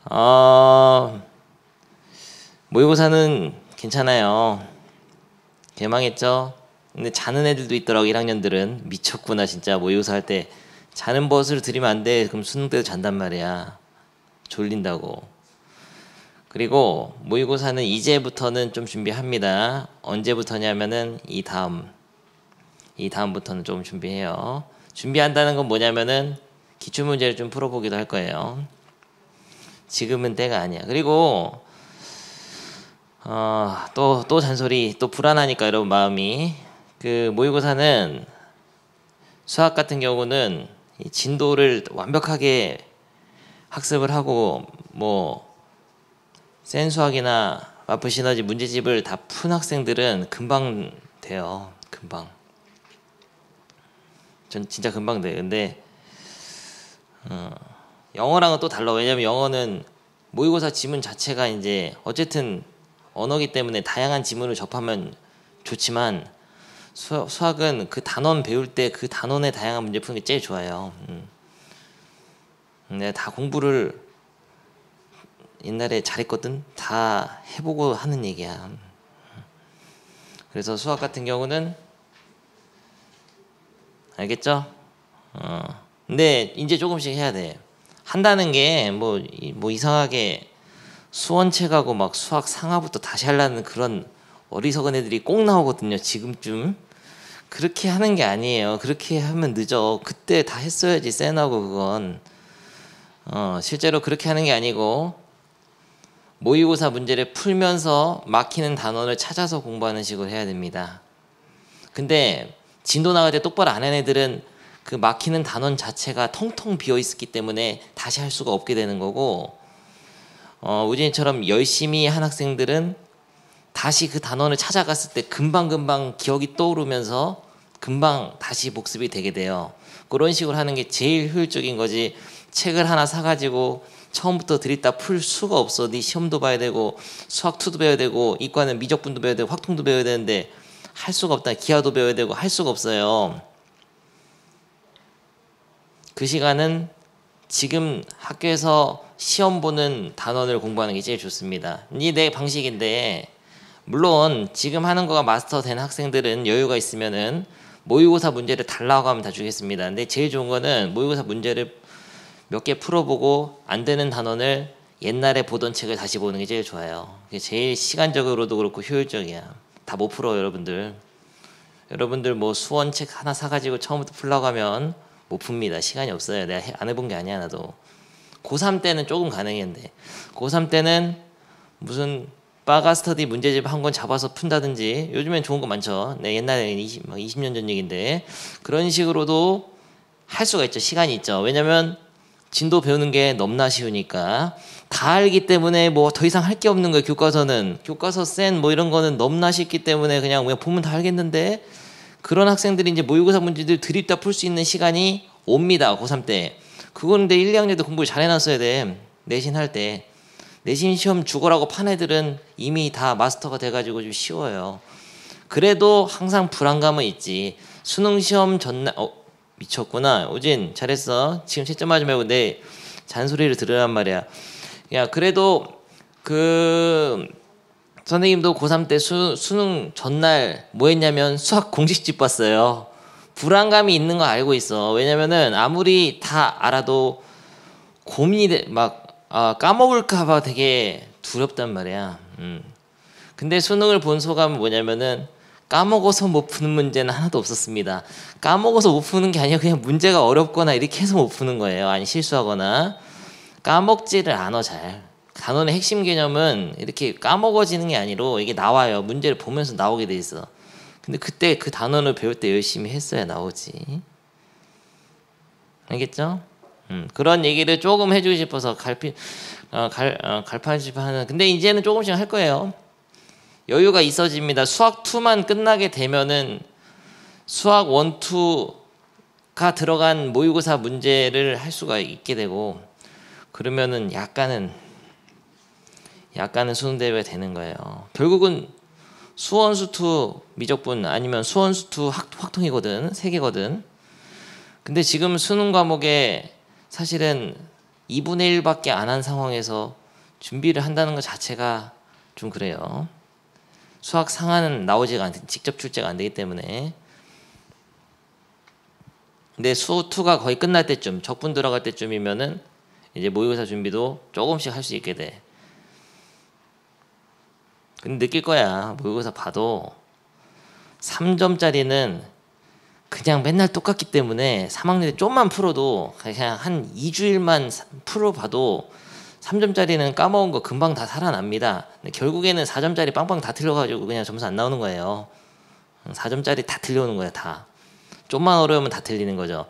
어, 모의고사는 괜찮아요. 개망했죠? 근데 자는 애들도 있더라고. 1학년들은 미쳤구나 진짜. 모의고사 할 때 자는 버스를 들이면 안 돼. 그럼 수능 때도 잔단 말이야. 졸린다고. 그리고 모의고사는 이제부터는 좀 준비합니다. 언제부터냐면은 이 다음부터는 좀 준비해요. 준비한다는 건 뭐냐면은 기출문제를 좀 풀어보기도 할 거예요. 지금은 때가 아니야. 그리고 또 잔소리, 또 불안하니까 여러분 마음이. 그 모의고사는 수학 같은 경우는 이 진도를 완벽하게 학습을 하고 뭐 센 수학이나 마프 시너지 문제집을 다 푼 학생들은 금방 돼요. 금방. 전 진짜 금방 돼. 근데 영어랑은 또 달라. 왜냐면 영어는 모의고사 지문 자체가 이제 어쨌든 언어기 때문에 다양한 지문을 접하면 좋지만 수학은 그 단원 배울 때 그 단원의 다양한 문제 푸는 게 제일 좋아요. 내가 다 공부를 옛날에 잘했거든. 다 해보고 하는 얘기야. 그래서 수학 같은 경우는 알겠죠? 근데 이제 조금씩 해야 돼. 한다는 게 뭐 이상하게 수원책하고 막 수학 상하부터 다시 하려는 그런 어리석은 애들이 꼭 나오거든요. 지금쯤. 그렇게 하는 게 아니에요. 그렇게 하면 늦어. 그때 다 했어야지. 쌤하고 그건. 실제로 그렇게 하는 게 아니고 모의고사 문제를 풀면서 막히는 단원을 찾아서 공부하는 식으로 해야 됩니다. 근데 진도 나갈 때 똑바로 안 한 애들은 그 막히는 단원 자체가 텅텅 비어 있었기 때문에 다시 할 수가 없게 되는 거고, 우진이처럼 열심히 한 학생들은 다시 그 단원을 찾아갔을 때 금방금방 기억이 떠오르면서 금방 다시 복습이 되게 돼요. 그런 식으로 하는 게 제일 효율적인 거지. 책을 하나 사가지고 처음부터 들이다 풀 수가 없어. 네 시험도 봐야 되고 수학 2도 배워야 되고 이과는 미적분도 배워야 되고 확통도 배워야 되는데 할 수가 없다. 기하도 배워야 되고 할 수가 없어요. 그 시간은 지금 학교에서 시험 보는 단원을 공부하는 게 제일 좋습니다. 이 내 방식인데, 물론 지금 하는 거가 마스터 된 학생들은 여유가 있으면은 모의고사 문제를 달라고 하면 다 주겠습니다. 근데 제일 좋은 거는 모의고사 문제를 몇 개 풀어보고 안 되는 단원을 옛날에 보던 책을 다시 보는 게 제일 좋아요. 그게 제일 시간적으로도 그렇고 효율적이야. 다 못 풀어 여러분들. 여러분들 뭐 수원 책 하나 사가지고 처음부터 풀라고 하면 못 풉니다. 시간이 없어요. 내가 안 해본 게 아니야 나도. 고3 때는 조금 가능했는데 고3 때는 무슨 빠가 스터디 문제집 한 권 잡아서 푼다든지, 요즘엔 좋은 거 많죠. 네, 옛날에 20년 전 얘기인데 그런 식으로도 할 수가 있죠. 시간이 있죠. 왜냐면 진도 배우는 게 너무나 쉬우니까. 다 알기 때문에 뭐 더 이상 할 게 없는 거예요. 교과서 센 뭐 이런 거는 너무나 쉽기 때문에 그냥 보면 다 알겠는데, 그런 학생들이 이제 모의고사 문제들 들이다 풀 수 있는 시간이 옵니다. 고3 때. 그건 근데 1, 2학년 때 공부를 잘 해놨어야 돼. 내신 할 때. 내신 시험 죽어라고 판 애들은 이미 다 마스터가 돼가지고 좀 쉬워요. 그래도 항상 불안감은 있지. 수능 시험 전날 미쳤구나. 오진 잘했어. 지금 채점하지 말고 내 잔소리를 들으란 말이야. 야, 그래도 그 선생님도 고3 때 수능 전날 뭐 했냐면 수학 공식집 봤어요. 불안감이 있는 거 알고 있어. 왜냐면은 아무리 다 알아도 고민이 까먹을까봐 되게 두렵단 말이야. 근데 수능을 본 소감은 뭐냐면은 까먹어서 못 푸는 문제는 하나도 없었습니다. 까먹어서 못 푸는 게 아니라 그냥 문제가 어렵거나 이렇게 해서 못 푸는 거예요. 아니 실수하거나. 까먹지를 않아 잘. 단원의 핵심 개념은 이렇게 까먹어지는 게 아니로 이게 나와요. 문제를 보면서 나오게 돼 있어. 근데 그때 그 단원을 배울 때 열심히 했어야 나오지. 알겠죠? 그런 얘기를 조금 해주고 싶어서 갈팡질팡하는. 근데 이제는 조금씩 할 거예요. 여유가 있어집니다. 수학 2만 끝나게 되면은 수학 1, 2가 들어간 모의고사 문제를 할 수가 있게 되고, 그러면은 약간은 수능 대비가 되는 거예요. 결국은 수원수2 미적분 아니면 수원수2 확통이거든. 3개거든. 근데 지금 수능 과목에 사실은 2분의 1밖에 안 한 상황에서 준비를 한다는 것 자체가 좀 그래요. 수학 상하는 나오지가 않, 직접 출제가 안 되기 때문에. 근데 수2가 거의 끝날 때쯤, 적분 들어갈 때쯤이면은 이제 모의고사 준비도 조금씩 할 수 있게 돼. 근데 느낄 거야. 모의고사 봐도 3점짜리는 그냥 맨날 똑같기 때문에 3학년 때 좀만 풀어도 그냥 한 2주일만 풀어봐도 3점짜리는 까먹은 거 금방 다 살아납니다. 근데 결국에는 4점짜리 빵빵 다 틀려가지고 그냥 점수 안 나오는 거예요. 4점짜리 다 틀려오는 거야 다. 좀만 어려우면 다 틀리는 거죠.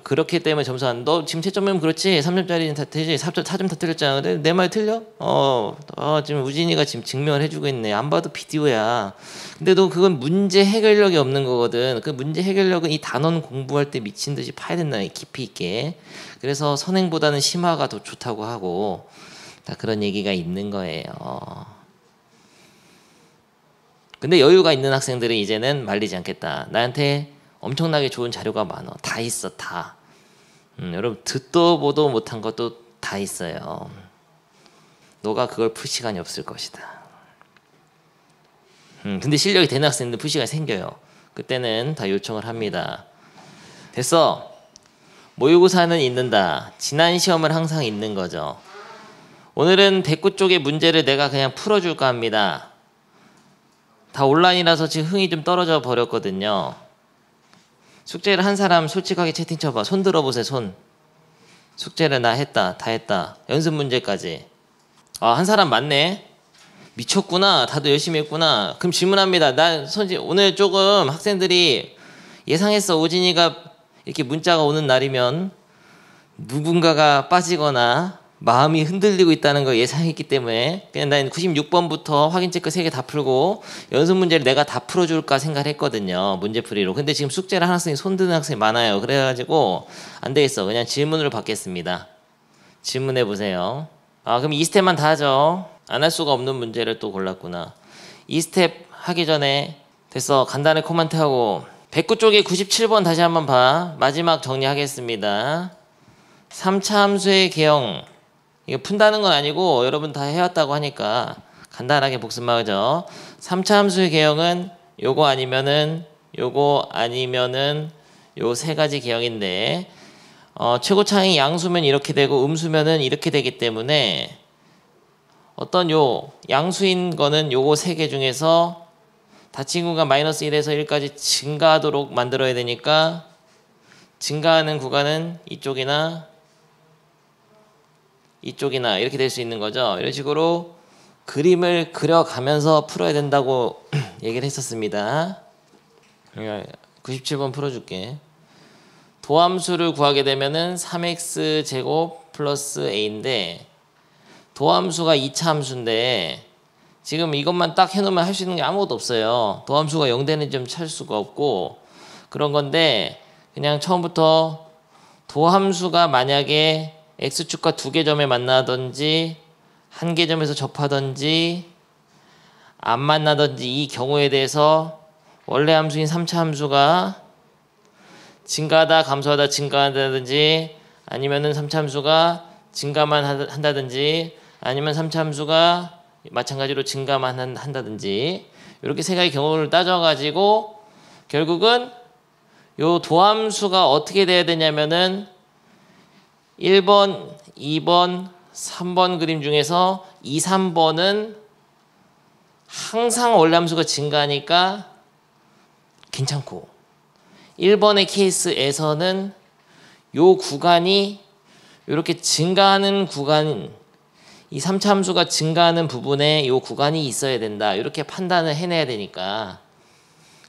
그렇기 때문에 점수 안. 너 지금 채점이면 그렇지. 3점짜리는 다 틀리지. 4점 다 틀렸잖아. 근데 내 말 틀려? 지금 우진이가 지금 증명을 해주고 있네. 안 봐도 비디오야. 근데 너 그건 문제 해결력이 없는 거거든. 그 문제 해결력은 이 단원 공부할 때 미친 듯이 파야 된다. 깊이 있게. 그래서 선행보다는 심화가 더 좋다고 하고 다 그런 얘기가 있는 거예요. 근데 여유가 있는 학생들은 이제는 말리지 않겠다. 나한테 엄청나게 좋은 자료가 많아. 다 있어 다. 여러분 듣도 보도 못한 것도 다 있어요. 너가 그걸 풀 시간이 없을 것이다. 근데 실력이 되는 학생들 풀 시간이 생겨요. 그때는 다 요청을 합니다. 됐어. 모의고사는 있는다. 지난 시험은 항상 있는 거죠. 오늘은 109 쪽의 문제를 내가 그냥 풀어줄까 합니다. 다 온라인이라서 지금 흥이 좀 떨어져 버렸거든요. 숙제를 한 사람 솔직하게 채팅 쳐봐. 손 들어보세요. 손. 숙제를 나 했다. 다 했다. 연습 문제까지. 한 사람 맞네. 미쳤구나. 다들 열심히 했구나. 그럼 질문합니다. 오늘 조금 학생들이 예상했어. 오진이가 이렇게 문자가 오는 날이면 누군가가 빠지거나 마음이 흔들리고 있다는 걸 예상했기 때문에 그냥 난 96번부터 확인 체크 3개 다 풀고 연습 문제를 내가 다 풀어줄까 생각을 했거든요. 문제풀이로. 근데 지금 숙제를 한 학생이 손드는 학생이 많아요. 그래가지고 안 되겠어. 그냥 질문으로 받겠습니다. 질문해 보세요. 그럼 2스텝만 다 하죠. 안 할 수가 없는 문제를 또 골랐구나. 2스텝 하기 전에 됐어. 간단히 코멘트하고 109 쪽에 97번 다시 한번 봐. 마지막 정리하겠습니다. 3차 함수의 개형. 이거 푼다는 건 아니고 여러분 다 해왔다고 하니까 간단하게 복습만 하죠. 3차 함수의 개형은 요거 아니면은 요거 아니면은 요 세 가지 개형인데 최고차항이 양수면 이렇게 되고 음수면은 이렇게 되기 때문에 어떤 요 양수인 거는 요거 세 개 중에서 닫힌 구간 마이너스 1에서 1까지 증가하도록 만들어야 되니까 증가하는 구간은 이쪽이나 이렇게 될 수 있는 거죠. 이런 식으로 그림을 그려가면서 풀어야 된다고 얘기를 했었습니다. 97번 풀어줄게. 도함수를 구하게 되면은 3x제곱 플러스 a인데 도함수가 2차 함수인데 지금 이것만 딱 해놓으면 할 수 있는 게 아무것도 없어요. 도함수가 0되는 점 찾을 수가 없고 그런 건데 그냥 처음부터 도함수가 만약에 x축과 2개 점에 만나든지 1개 점에서 접하든지 안 만나든지 이 경우에 대해서 원래 함수인 3차 함수가 증가하다 감소하다 증가한다든지 아니면은 3차 함수가 증가만 한다든지 아니면 3차 함수가 마찬가지로 증가만 한다든지 이렇게 세 가지 경우를 따져가지고 결국은 요 도함수가 어떻게 돼야 되냐면은 1번, 2번, 3번 그림 중에서 2, 3번은 항상 원래 함수가 증가하니까 괜찮고 1번의 케이스에서는 요 구간이 이렇게 증가하는 구간 이 3차 함수가 증가하는 부분에 요 구간이 있어야 된다. 이렇게 판단을 해내야 되니까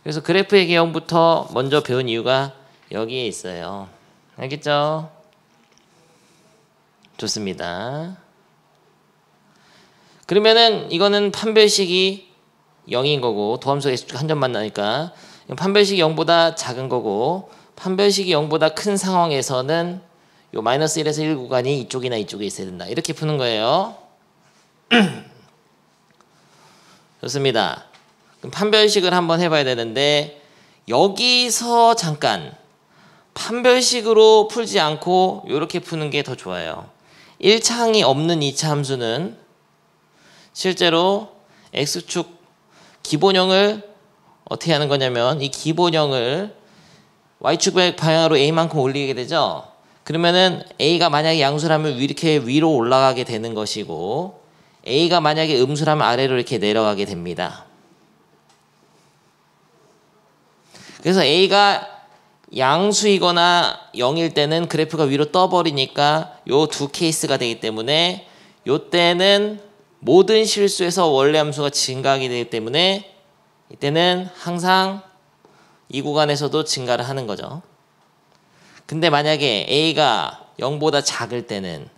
그래서 그래프의 개형부터 먼저 배운 이유가 여기에 있어요. 알겠죠? 좋습니다. 그러면은 이거는 판별식이 0인 거고 도함수가 x축 한 점 만나니까 판별식이 0보다 작은 거고 판별식이 0보다 큰 상황에서는 요 마이너스 1에서 1 구간이 이쪽이나 이쪽에 있어야 된다. 이렇게 푸는 거예요. 좋습니다. 그럼 판별식을 한번 해봐야 되는데 여기서 잠깐 판별식으로 풀지 않고 이렇게 푸는 게 더 좋아요. 1차항이 없는 2차 함수는 실제로 x축 기본형을 어떻게 하는 거냐면 이 기본형을 y축 방향으로 a만큼 올리게 되죠. 그러면은 a가 만약에 양수라면 이렇게 위로 올라가게 되는 것이고 a가 만약에 음수라면 아래로 이렇게 내려가게 됩니다. 그래서 a가 양수이거나 0일 때는 그래프가 위로 떠버리니까 요 두 케이스가 되기 때문에 요 때는 모든 실수에서 원래 함수가 증가하게 되기 때문에 이때는 항상 이 구간에서도 증가를 하는 거죠. 근데 만약에 a가 0보다 작을 때는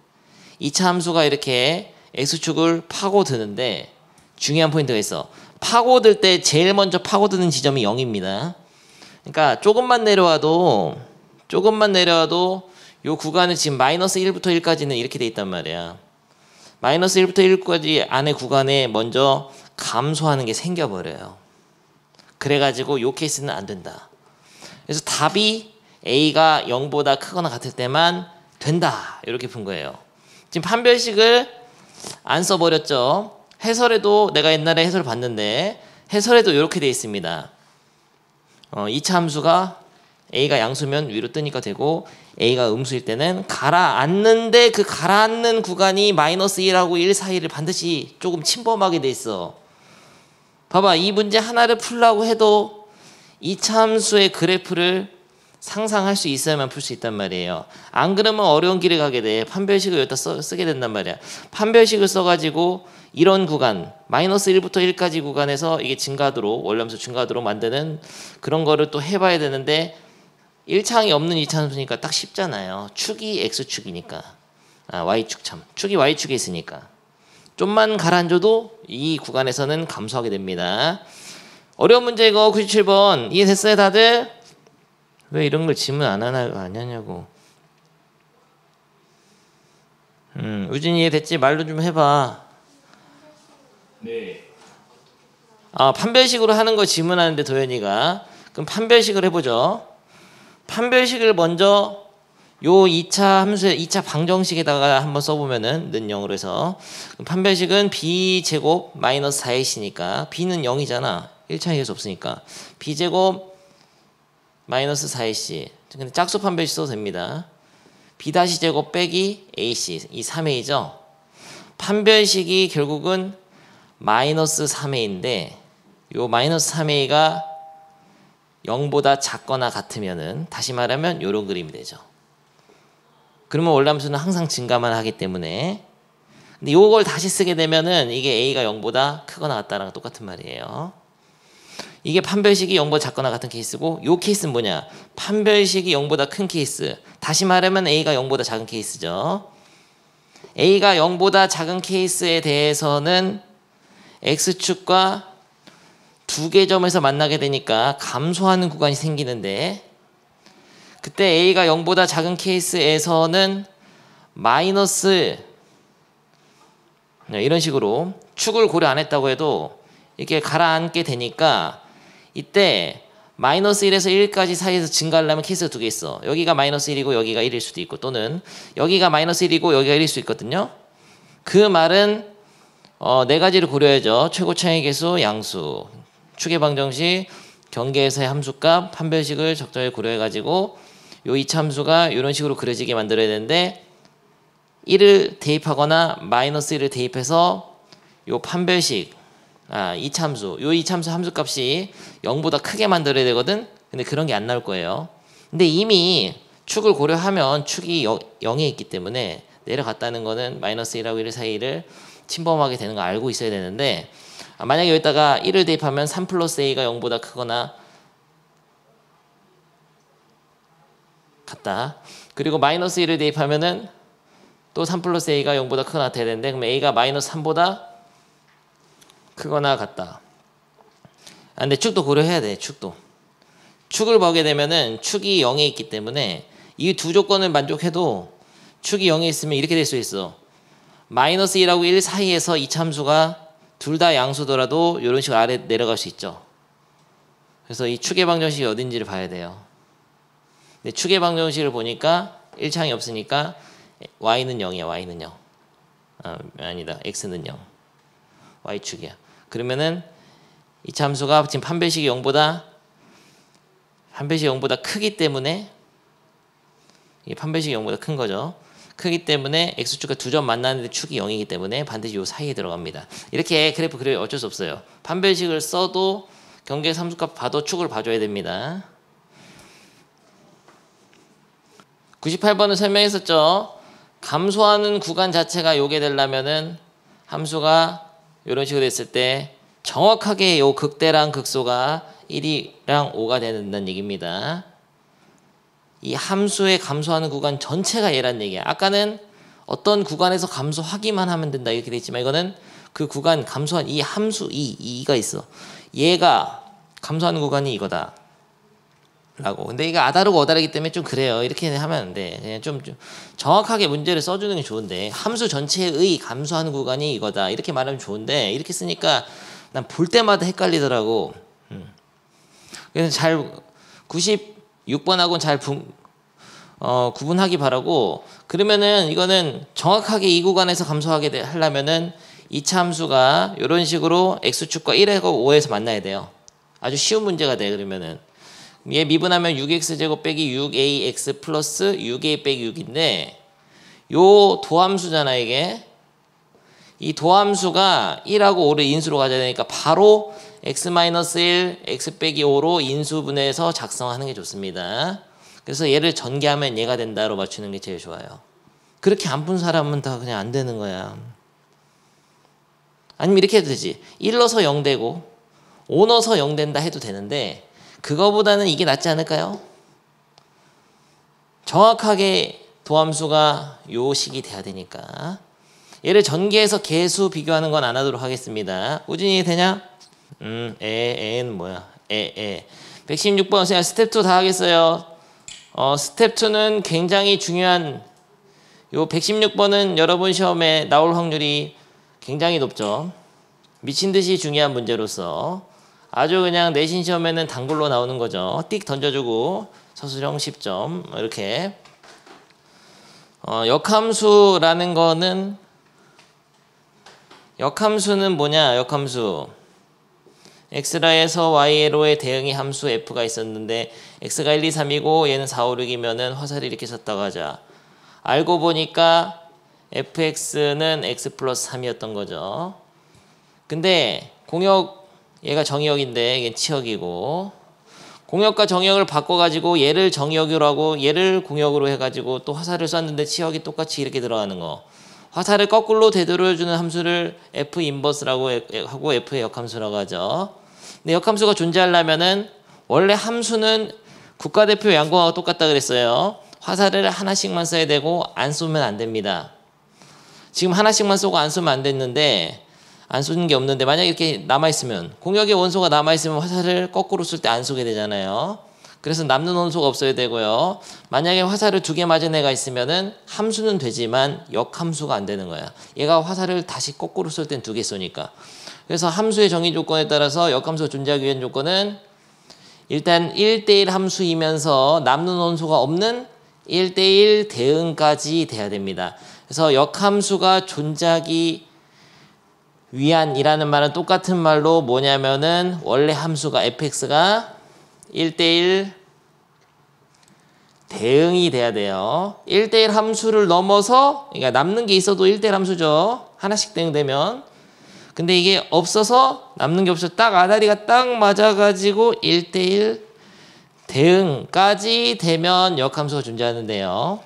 2차 함수가 이렇게 x축을 파고드는데 중요한 포인트가 있어. 파고들 때 제일 먼저 파고드는 지점이 0입니다. 그러니까 조금만 내려와도 요 구간은 지금 마이너스 1부터 1까지는 이렇게 돼 있단 말이야. 마이너스 1부터 1까지 안에 구간에 먼저 감소하는 게 생겨버려요. 그래가지고 요 케이스는 안 된다. 그래서 답이 a가 0보다 크거나 같을 때만 된다. 이렇게 푼 거예요. 지금 판별식을 안 써버렸죠. 해설에도 내가 옛날에 해설 봤는데 해설에도 이렇게 돼 있습니다. 2차 함수가 a가 양수면 위로 뜨니까 되고 a가 음수일 때는 가라앉는데 그 가라앉는 구간이 마이너스 1하고 1 사이를 반드시 조금 침범하게 돼 있어. 봐봐, 이 문제 하나를 풀라고 해도 2차 함수의 그래프를 상상할 수 있어야만 풀 수 있단 말이에요. 안 그러면 어려운 길을 가게 돼. 판별식을 여기다 쓰게 된단 말이야. 판별식을 써가지고 이런 구간 마이너스 1부터 1까지 구간에서 이게 증가하도록 원래함수 증가하도록 만드는 그런 거를 또 해봐야 되는데 1차항이 없는 2차 함수니까 딱 쉽잖아요. 축이 x축이니까 y축 축이 y축에 있으니까 좀만 가라앉아도 이 구간에서는 감소하게 됩니다. 어려운 문제 이거 97번 이해됐어요 다들? 왜 이런 걸 질문 안 하냐고. 우진이 이해됐지? 말로 좀 해봐. 네. 판별식으로 하는 거 질문하는데 도현이가 그럼 판별식을 해보죠. 판별식을 먼저 요 2차 함수의 2차 방정식에다가 한번 써보면은 는 0으로 해서 판별식은 b제곱 마이너스 4ac니까 b는 0이잖아. 1차 이길 수 없으니까 b제곱 마이너스 4ac 근데 짝수 판별식 써도 됩니다. b-제곱 빼기 ac 이 3a죠. 판별식이 결국은 마이너스 3a인데 요 마이너스 3a가 0보다 작거나 같으면은 다시 말하면 요런 그림이 되죠. 그러면 원래함수는 항상 증가만 하기 때문에 근데 요걸 다시 쓰게 되면은 이게 a가 0보다 크거나 같다랑 똑같은 말이에요. 이게 판별식이 0보다 작거나 같은 케이스고 요 케이스는 뭐냐? 판별식이 0보다 큰 케이스. 다시 말하면 a가 0보다 작은 케이스죠. a가 0보다 작은 케이스에 대해서는 x축과 두 개 점에서 만나게 되니까 감소하는 구간이 생기는데 그때 a가 0보다 작은 케이스에서는 마이너스 이런 식으로 축을 고려 안 했다고 해도 이렇게 가라앉게 되니까 이때 마이너스 1에서 1까지 사이에서 증가하려면 케이스가 두 개 있어. 여기가 마이너스 1이고 여기가 1일 수도 있고 또는 여기가 마이너스 1이고 여기가 1일 수 있거든요. 그 말은 네 가지를 고려해야죠. 최고 차이 계수, 양수, 축의 방정식, 경계에서의 함수값, 판별식을 적절히 고려해가지고 요 2차 함수가 이런 식으로 그려지게 만들어야 되는데 1을 대입하거나 마이너스 1을 대입해서 요 판별식 2차 함수 요 2차 함수 함수값이 0보다 크게 만들어야 되거든. 근데 그런 게 안 나올 거예요. 근데 이미 축을 고려하면 축이 0에 있기 때문에 내려갔다는 거는 마이너스 1하고 1 사이를 침범하게 되는 거 알고 있어야 되는데 만약에 여기다가 1을 대입하면 3 플러스 a가 0보다 크거나 같다. 그리고 마이너스 1을 대입하면은 또 3 플러스 a가 0보다 크거나 같아야 되는데 그럼 a가 마이너스 3보다 크거나 같다. 근데 축도 고려해야 돼. 축을 보게 되면은 축이 0에 있기 때문에 이 두 조건을 만족해도 축이 0에 있으면 이렇게 될 수 있어. 마이너스 1하고 1 사이에서 이 함수가 둘 다 양수더라도 이런 식으로 아래 내려갈 수 있죠. 그래서 이 축의 방정식이 어딘지를 봐야 돼요. 근데 축의 방정식을 보니까 1창이 없으니까 y는 0이야. y는 0. 아니다. x는 0. y축이야. 그러면은 이 참수가 지금 판별식이 0보다 크기 때문에 이게 판별식이 0보다 큰 거죠. 크기 때문에 x축과 두 점 만나는데 축이 0이기 때문에 반드시 요 사이에 들어갑니다. 이렇게 그래프 그려야 어쩔 수 없어요. 판별식을 써도 경계 함수값 봐도 축을 봐줘야 됩니다. 98번은 설명했었죠. 감소하는 구간 자체가 요게 되려면은 함수가 이런 식으로 됐을 때 정확하게 요 극대랑 극소가 1이랑 5가 된다는 얘기입니다. 이 함수의 감소하는 구간 전체가 얘란 얘기야. 아까는 어떤 구간에서 감소하기만 하면 된다 이렇게 돼 있지만 이거는 그 구간 감소한 이 함수 2가 있어. 얘가 감소하는 구간이 이거다. 라고. 근데 이거 아다르고 어다르기 때문에 좀 그래요. 이렇게 하면 안 돼. 그냥 좀 정확하게 문제를 써주는 게 좋은데 함수 전체의 감소하는 구간이 이거다. 이렇게 말하면 좋은데 이렇게 쓰니까 난 볼 때마다 헷갈리더라고. 그래서 잘 96번하고는 잘 구분하기 바라고. 그러면은 이거는 정확하게 이 구간에서 감소하게 하려면은 이 함수가 이런 식으로 x축과 1하고 5에서 만나야 돼요. 아주 쉬운 문제가 돼. 그러면은 얘 미분하면 6x제곱 빼기 6ax 플러스 6a 빼기 6인데 요 도함수잖아 이게. 이 도함수가 1하고 5를 인수로 가져야 되니까 바로 x-1, x 빼기 5로 인수분해해서 작성하는 게 좋습니다. 그래서 얘를 전개하면 얘가 된다로 맞추는 게 제일 좋아요. 그렇게 안 푼 사람은 다 그냥 안 되는 거야. 아니면 이렇게 해도 되지. 1 넣어서 0 되고 5 넣어서 0 된다 해도 되는데 그거보다는 이게 낫지 않을까요? 정확하게 도함수가 요 식이 돼야 되니까. 얘를 전개해서 개수 비교하는 건 안 하도록 하겠습니다. 우진이 되냐? 애는 뭐야? 116번 그냥 스텝 2 다 하겠어요. 스텝 2는 굉장히 중요한 요 116번은 여러분 시험에 나올 확률이 굉장히 높죠. 미친 듯이 중요한 문제로서 아주 그냥 내신 시험에는 단골로 나오는 거죠. 띡 던져주고 서술형 10점 이렇게. 역함수라는 거는 역함수는 뭐냐? 역함수 x라에서 y로의 대응이 함수 f가 있었는데 x가 1, 2, 3이고 얘는 4, 5, 6이면은 화살이 이렇게 섰다고 하자. 알고 보니까 fx는 x 플러스 3이었던 거죠. 근데 공역 얘가 정의역인데 얘는 치역이고 공역과 정의역을 바꿔가지고 얘를 정의역으로 하고 얘를 공역으로 해가지고 또 화살을 쐈는데 치역이 똑같이 이렇게 들어가는 거. 화살을 거꾸로 되돌려주는 함수를 f 인버스라고 하고 f의 역함수라고 하죠. 근데 역함수가 존재하려면은 원래 함수는 국가대표 양공하고 똑같다 그랬어요. 화살을 하나씩만 써야 되고 안 쏘면 안 됩니다. 지금 하나씩만 쏘고 안 쏘면 안 됐는데 안 쏘는 게 없는데 만약에 이렇게 남아있으면 공역의 원소가 남아있으면 화살을 거꾸로 쏠 때 안 쏘게 되잖아요. 그래서 남는 원소가 없어야 되고요. 만약에 화살을 2개 맞은 애가 있으면은 함수는 되지만 역함수가 안 되는 거야. 얘가 화살을 다시 거꾸로 쏠 땐 2개 쏘니까. 그래서 함수의 정의 조건에 따라서 역함수가 존재하기 위한 조건은 일단 1대1 함수이면서 남는 원소가 없는 1대1 대응까지 돼야 됩니다. 그래서 역함수가 존재하기 위한이라는 말은 똑같은 말로 뭐냐면은 원래 함수가 fx가 1대1 대응이 돼야 돼요. 1대1 함수를 넘어서 그러니까 남는 게 있어도 1대1 함수죠. 하나씩 대응되면. 근데 이게 없어서 남는 게 없어 딱 아다리가 딱 맞아가지고 1대1 대응까지 되면 역함수가 존재하는데요.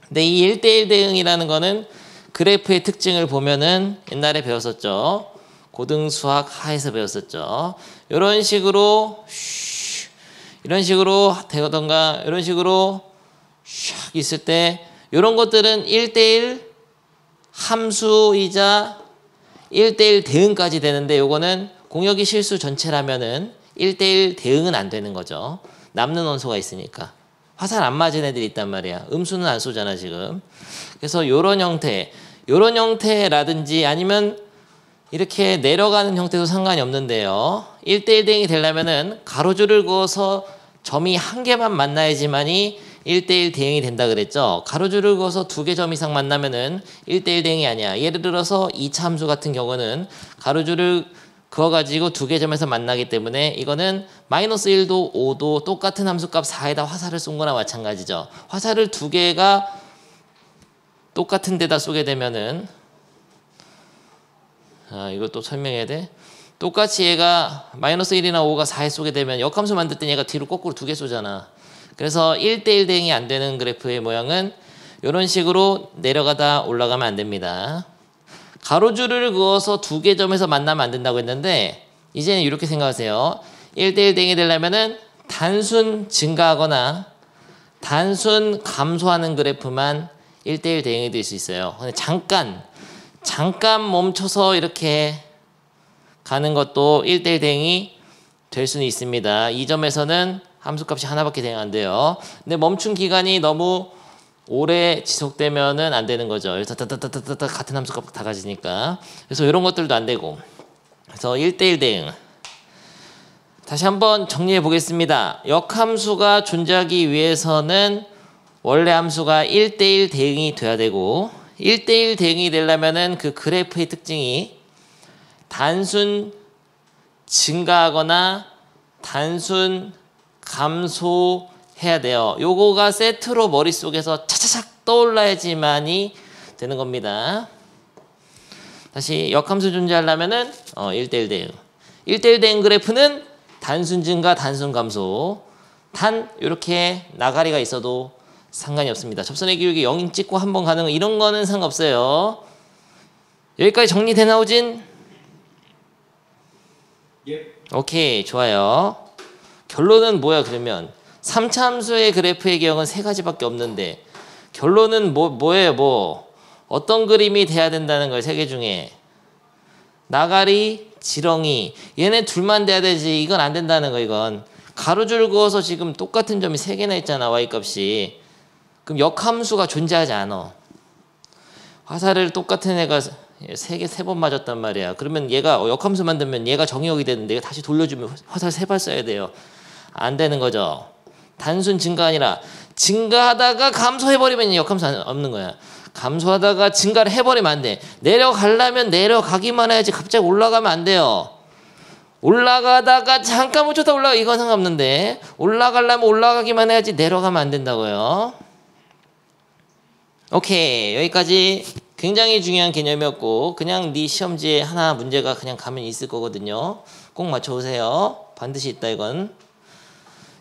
근데 이 1대1 대응이라는 거는 그래프의 특징을 보면은 옛날에 배웠었죠. 고등수학 하에서 배웠었죠. 이런 식으로 되던가 이런 식으로 샥 있을 때 이런 것들은 1대1 함수이자 1대1 대응까지 되는데 요거는 공역이 실수 전체라면은 1대1 대응은 안 되는 거죠. 남는 원소가 있으니까. 화살 안 맞은 애들이 있단 말이야. 음수는 안 쏘잖아 지금. 그래서 요런 형태라든지 아니면 이렇게 내려가는 형태도 상관이 없는데요. 1대1 대응이 되려면은 가로줄을 그어서 점이 한 개만 만나야지만이 1대1 대응이 된다 그랬죠. 가로줄을 그어서 두 개 점 이상 만나면은 1대1 대응이 아니야. 예를 들어서 2차 함수 같은 경우는 가로줄을 그어가지고 두 개 점에서 만나기 때문에 이거는 마이너스 1도 5도 똑같은 함수값 4에다 화살을 쏜 거나 마찬가지죠. 화살을 두 개가 똑같은 데다 쏘게 되면은 이것도 설명해야 돼. 똑같이 얘가 마이너스 1이나 5가 4에 쏘게 되면 역함수 만들 때 얘가 뒤로 거꾸로 두 개 쏘잖아. 그래서 1대1 대응이 안 되는 그래프의 모양은 이런 식으로 내려가다 올라가면 안 됩니다. 가로줄을 그어서 두 개 점에서 만나면 안 된다고 했는데 이제는 이렇게 생각하세요. 1대1 대응이 되려면은 단순 증가하거나 단순 감소하는 그래프만 1대1 대응이 될 수 있어요. 근데 잠깐 멈춰서 이렇게 가는 것도 1대1 대응이 될 수는 있습니다. 이 점에서는 함수값이 하나밖에 대응 안 돼요. 근데 멈춘 기간이 너무 오래 지속되면은 안 되는 거죠. 그래서 따따따따따 같은 함수값 다 가지니까. 그래서 이런 것들도 안 되고. 그래서 1대1 대응. 다시 한번 정리해 보겠습니다. 역함수가 존재하기 위해서는 원래 함수가 1대1 대응이 돼야 되고 1대1 대응이 되려면은 그 그래프의 특징이 단순 증가하거나 단순 감소해야 돼요. 요거가 세트로 머릿속에서 차차착 떠올라야지만이 되는 겁니다. 다시 역함수 존재하려면은 1대1 대응. 1대1 대응 그래프는 단순 증가, 단순 감소. 단 이렇게 나가리가 있어도 상관이 없습니다. 접선의 기울기 0인 찍고 한번 가는 거 이런 거는 상관없어요. 여기까지 정리되나 오진? 예. 오케이, 좋아요. 결론은 뭐야 그러면 3차 함수의 그래프의 경우는 세 가지밖에 없는데 결론은 뭐예요? 어떤 그림이 돼야 된다는 거예요. 세 개 중에 나가리, 지렁이 얘네 둘만 돼야 되지 이건 안 된다는 거. 이건 가로줄 그어서 지금 똑같은 점이 세 개나 있잖아. y값이. 그럼 역함수가 존재하지 않아. 화살을 똑같은 애가 세 번 맞았단 말이야. 그러면 얘가 역함수 만들면 얘가 정의역이 되는데 얘가 다시 돌려주면 화살 3발 써야 돼요. 안 되는 거죠. 단순 증가 아니라 증가하다가 감소해버리면 역함수 없는 거야. 감소하다가 증가를 해버리면 안 돼. 내려가려면 내려가기만 해야지 갑자기 올라가면 안 돼요. 올라가다가 잠깐 멈췄다 올라가 이건 상관없는데 올라가려면 올라가기만 해야지 내려가면 안 된다고요. 오케이, 여기까지 굉장히 중요한 개념이었고 그냥 네 시험지에 하나 문제가 그냥 가면 있을 거거든요. 꼭 맞춰오세요. 반드시 있다. 이건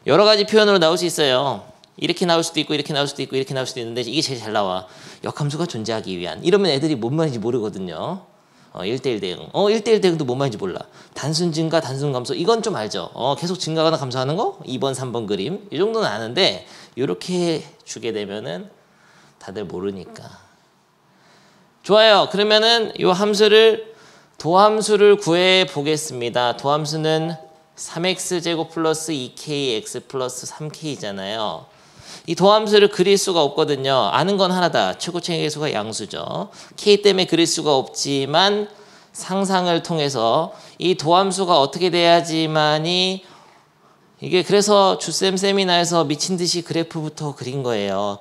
여러 가지 표현으로 나올 수 있어요. 이렇게 나올 수도 있고 이렇게 나올 수도 있고 이렇게 나올 수도 있는데 이게 제일 잘 나와. 역함수가 존재하기 위한. 이러면 애들이 뭔 말인지 모르거든요. 1대1 대응. 1대1 대응도 뭔 말인지 몰라. 단순 증가, 단순 감소. 이건 좀 알죠. 계속 증가하거나 감소하는 거? 2번, 3번 그림. 이 정도는 아는데 이렇게 주게 되면은 다들 모르니까. 좋아요. 그러면은 이 함수를 도함수를 구해 보겠습니다. 도함수는 3x제곱 플러스 2kx 플러스 3k잖아요. 이 도함수를 그릴 수가 없거든요. 아는 건 하나다. 최고차의 계수가 양수죠. k 때문에 그릴 수가 없지만 상상을 통해서 이 도함수가 어떻게 돼야지만이 이게 그래서 주쌤 세미나에서 미친 듯이 그래프부터 그린 거예요.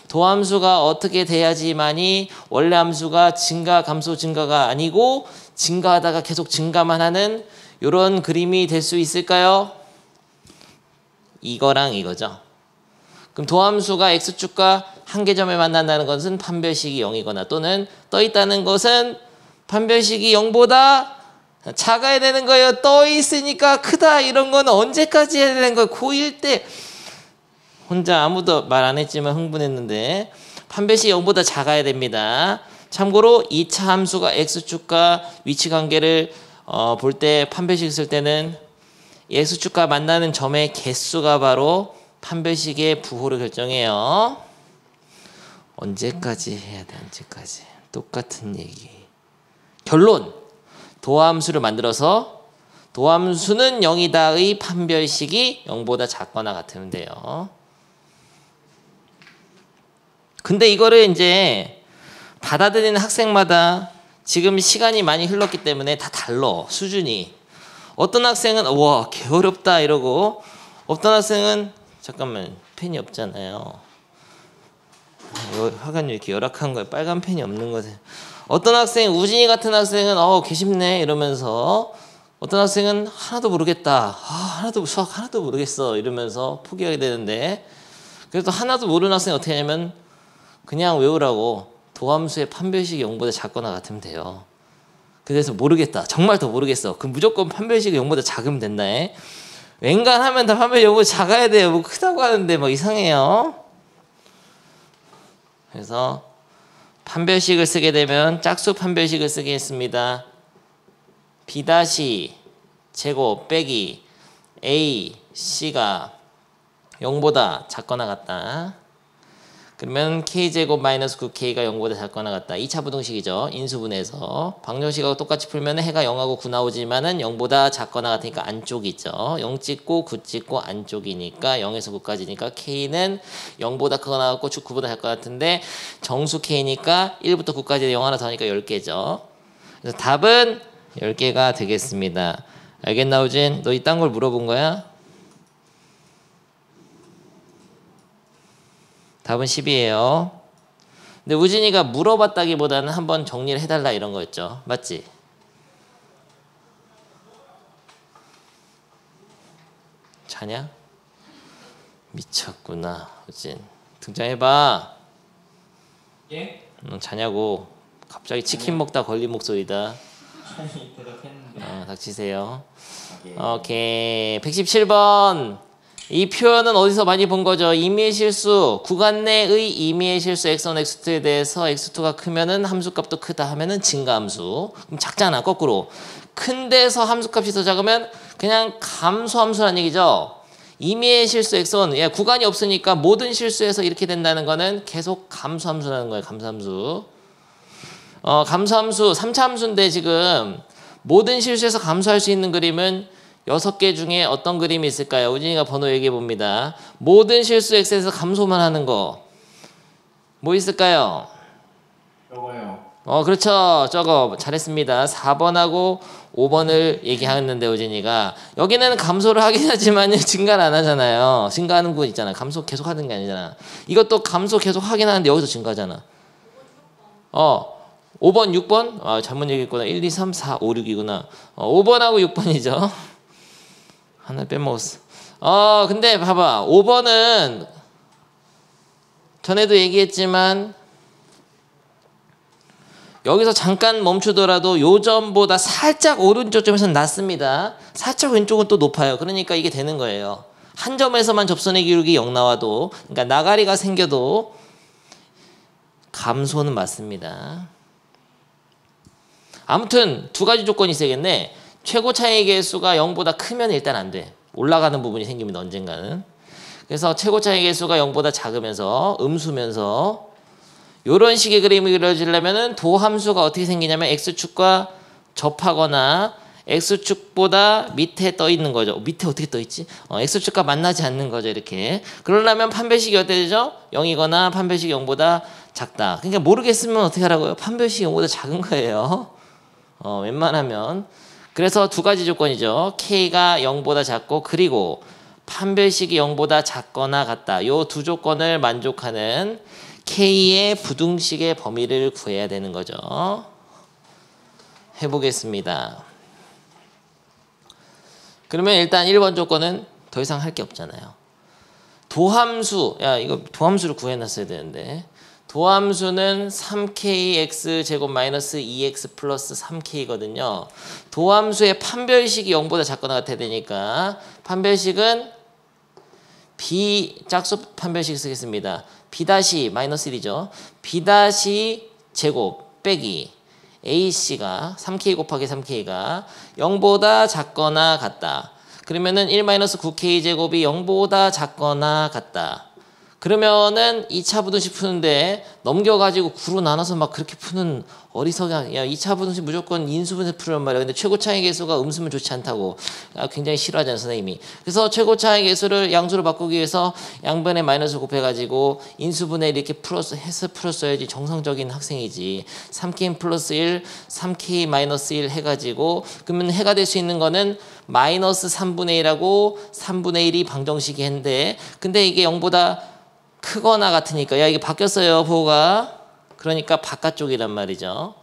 도함수가 어떻게 돼야지만이 원래 함수가 증가, 감소, 증가가 아니고 증가하다가 계속 증가만 하는 이런 그림이 될 수 있을까요? 이거랑 이거죠. 그럼 도함수가 x축과 한계점에 만난다는 것은 판별식이 0이거나 또는 떠 있다는 것은 판별식이 0보다 작아야 되는 거예요. 떠 있으니까 크다. 이런 건 언제까지 해야 되는 거예요? 고1 때 혼자 아무도 말 안 했지만 흥분했는데 판별식이 0보다 작아야 됩니다. 참고로 2차 함수가 x축과 위치 관계를 볼 때 판별식 쓸 때는 x축과 만나는 점의 개수가 바로 판별식의 부호를 결정해요. 언제까지 해야 돼? 언제까지? 똑같은 얘기. 결론. 도함수를 만들어서 도함수는 0이다의 판별식이 0보다 작거나 같으면 돼요. 근데 이거를 이제 받아들이는 학생마다 지금 시간이 많이 흘렀기 때문에 다 달라. 수준이. 어떤 학생은 와 개 어렵다 이러고 어떤 학생은 잠깐만 펜이 없잖아요. 화관이 이렇게 열악한 거예요. 빨간 펜이 없는 거세요. 어떤 학생, 우진이 같은 학생은 개쉽네 이러면서, 어떤 학생은 하나도 모르겠다. 수학 하나도 모르겠어 이러면서 포기하게 되는데, 그래서 하나도 모르는 학생이 어떻게 하냐면 그냥 외우라고 도함수의 판별식이 0보다 작거나 같으면 돼요. 그래서 모르겠다. 정말 더 모르겠어. 그럼 무조건 판별식이 0보다 작으면 된다. 웬간하면 다 판별식이 0보다 작아야 돼요. 뭐 크다고 하는데 뭐 이상해요. 그래서 판별식을 쓰게 되면 짝수 판별식을 쓰겠습니다. B' 제곱 빼기 A, C가 0보다 작거나 같다. 그러면 K제곱 마이너스 9K가 0보다 작거나 같다. 2차 부등식이죠. 인수분해에서. 방정식하고 똑같이 풀면 해가 0하고 9 나오지만은 0보다 작거나 같으니까 안쪽이죠. 0 찍고 9 찍고 안쪽이니까 0에서 9까지니까 K는 0보다 크거나 같고 9보다 작거나 같은데 정수 K니까 1부터 9까지 0 하나 더 하니까 10개죠. 그래서 답은 10개가 되겠습니다. 알겠나 우진? 너 이딴 걸 물어본 거야? 답은 10이에요. 근데 우진이가 물어봤다기보다는 한번 정리를 해달라 이런 거였죠. 맞지? 자냐? 미쳤구나 우진. 등장해봐. 예? 너 자냐고. 갑자기 치킨 먹다 걸린 목소리다. 대답했는데. 닥치세요. 예. 오케이. 117번. 이 표현은 어디서 많이 본 거죠? 임의의 실수, 구간 내의 임의의 실수 x1, x2에 대해서 x2가 크면은 함수값도 크다 하면은 증가함수. 그럼 작잖아, 거꾸로. 큰 데서 함수값이 더 작으면 그냥 감소함수란 얘기죠. 임의의 실수 x1, 구간이 없으니까 모든 실수에서 이렇게 된다는 거는 계속 감소함수라는 거예요, 감소함수. 감소함수, 3차 함수인데 지금 모든 실수에서 감소할 수 있는 그림은 6개 중에 어떤 그림이 있을까요? 우진이가 번호 얘기해 봅니다. 모든 실수 x에서 감소만 하는 거. 뭐 있을까요? 저거요. 그렇죠. 저거 잘했습니다. 4번하고 5번을 얘기하는데 우진이가 여기는 감소를 하긴 하지만 증가를 안 하잖아요. 증가하는 거 있잖아. 감소 계속 하는 게 아니잖아. 이것도 감소 계속 하긴 하는데 여기서 증가하잖아. 5번, 6번? 잘못 얘기했구나. 1, 2, 3, 4, 5, 6이구나. 5번하고 6번이죠. 하나 빼먹었어. 근데 봐봐. 5번은 전에도 얘기했지만 여기서 잠깐 멈추더라도 요점보다 살짝 오른쪽 점에서는 낮습니다. 살짝 왼쪽은 또 높아요. 그러니까 이게 되는 거예요. 한 점에서만 접선의 기울기 0 나와도, 그러니까 나가리가 생겨도 감소는 맞습니다. 아무튼 두 가지 조건이 있어야겠네. 최고 차이 개수가 0보다 크면 일단 안 돼. 올라가는 부분이 생깁니다. 언젠가는. 그래서 최고 차이 개수가 0보다 작으면서 음수면서 이런 식의 그림이 그려지려면 도함수가 어떻게 생기냐면 x축과 접하거나 x축보다 밑에 떠 있는 거죠. 밑에 어떻게 떠 있지? x축과 만나지 않는 거죠. 이렇게. 그러려면 판별식이 어떻게 되죠? 0이거나 판별식이 0보다 작다. 그러니까 모르겠으면 어떻게 하라고요? 판별식이 0보다 작은 거예요. 웬만하면. 그래서 두 가지 조건이죠. K가 0보다 작고 그리고 판별식이 0보다 작거나 같다. 이 두 조건을 만족하는 K의 부등식의 범위를 구해야 되는 거죠. 해보겠습니다. 그러면 일단 1번 조건은 더 이상 할 게 없잖아요. 도함수, 이거 도함수를 구해놨어야 되는데 도함수는 3kx 제곱 마이너스 2x 플러스 3k거든요. 도함수의 판별식이 0보다 작거나 같아야 되니까 판별식은 B 짝수 판별식 쓰겠습니다. B 마이너스 1이죠. B 제곱 빼기 AC가 3k 곱하기 3k가 0보다 작거나 같다. 그러면은 1-9k 제곱이 0보다 작거나 같다. 그러면은 2차 부등식 푸는데 넘겨가지고 9로 나눠서 막 그렇게 푸는 어리석은 2차 부등식 무조건 인수분해 풀란 말이야. 근데 최고 차이 개수가 음수면 좋지 않다고 굉장히 싫어하잖아요 선생님이. 그래서 최고 차이 개수를 양수로 바꾸기 위해서 양변에 마이너스 곱해가지고 인수분해 이렇게 해서 풀었어야지 정상적인 학생이지. 3k 플러스 1, 3k 마이너스 1 해가지고 그러면 해가 될 수 있는 거는 마이너스 3분의 1하고 3분의 1이 방정식이 했는데 근데 이게 0보다 크거나 같으니까 야 이게 바뀌었어요 부호가. 그러니까 바깥쪽이란 말이죠.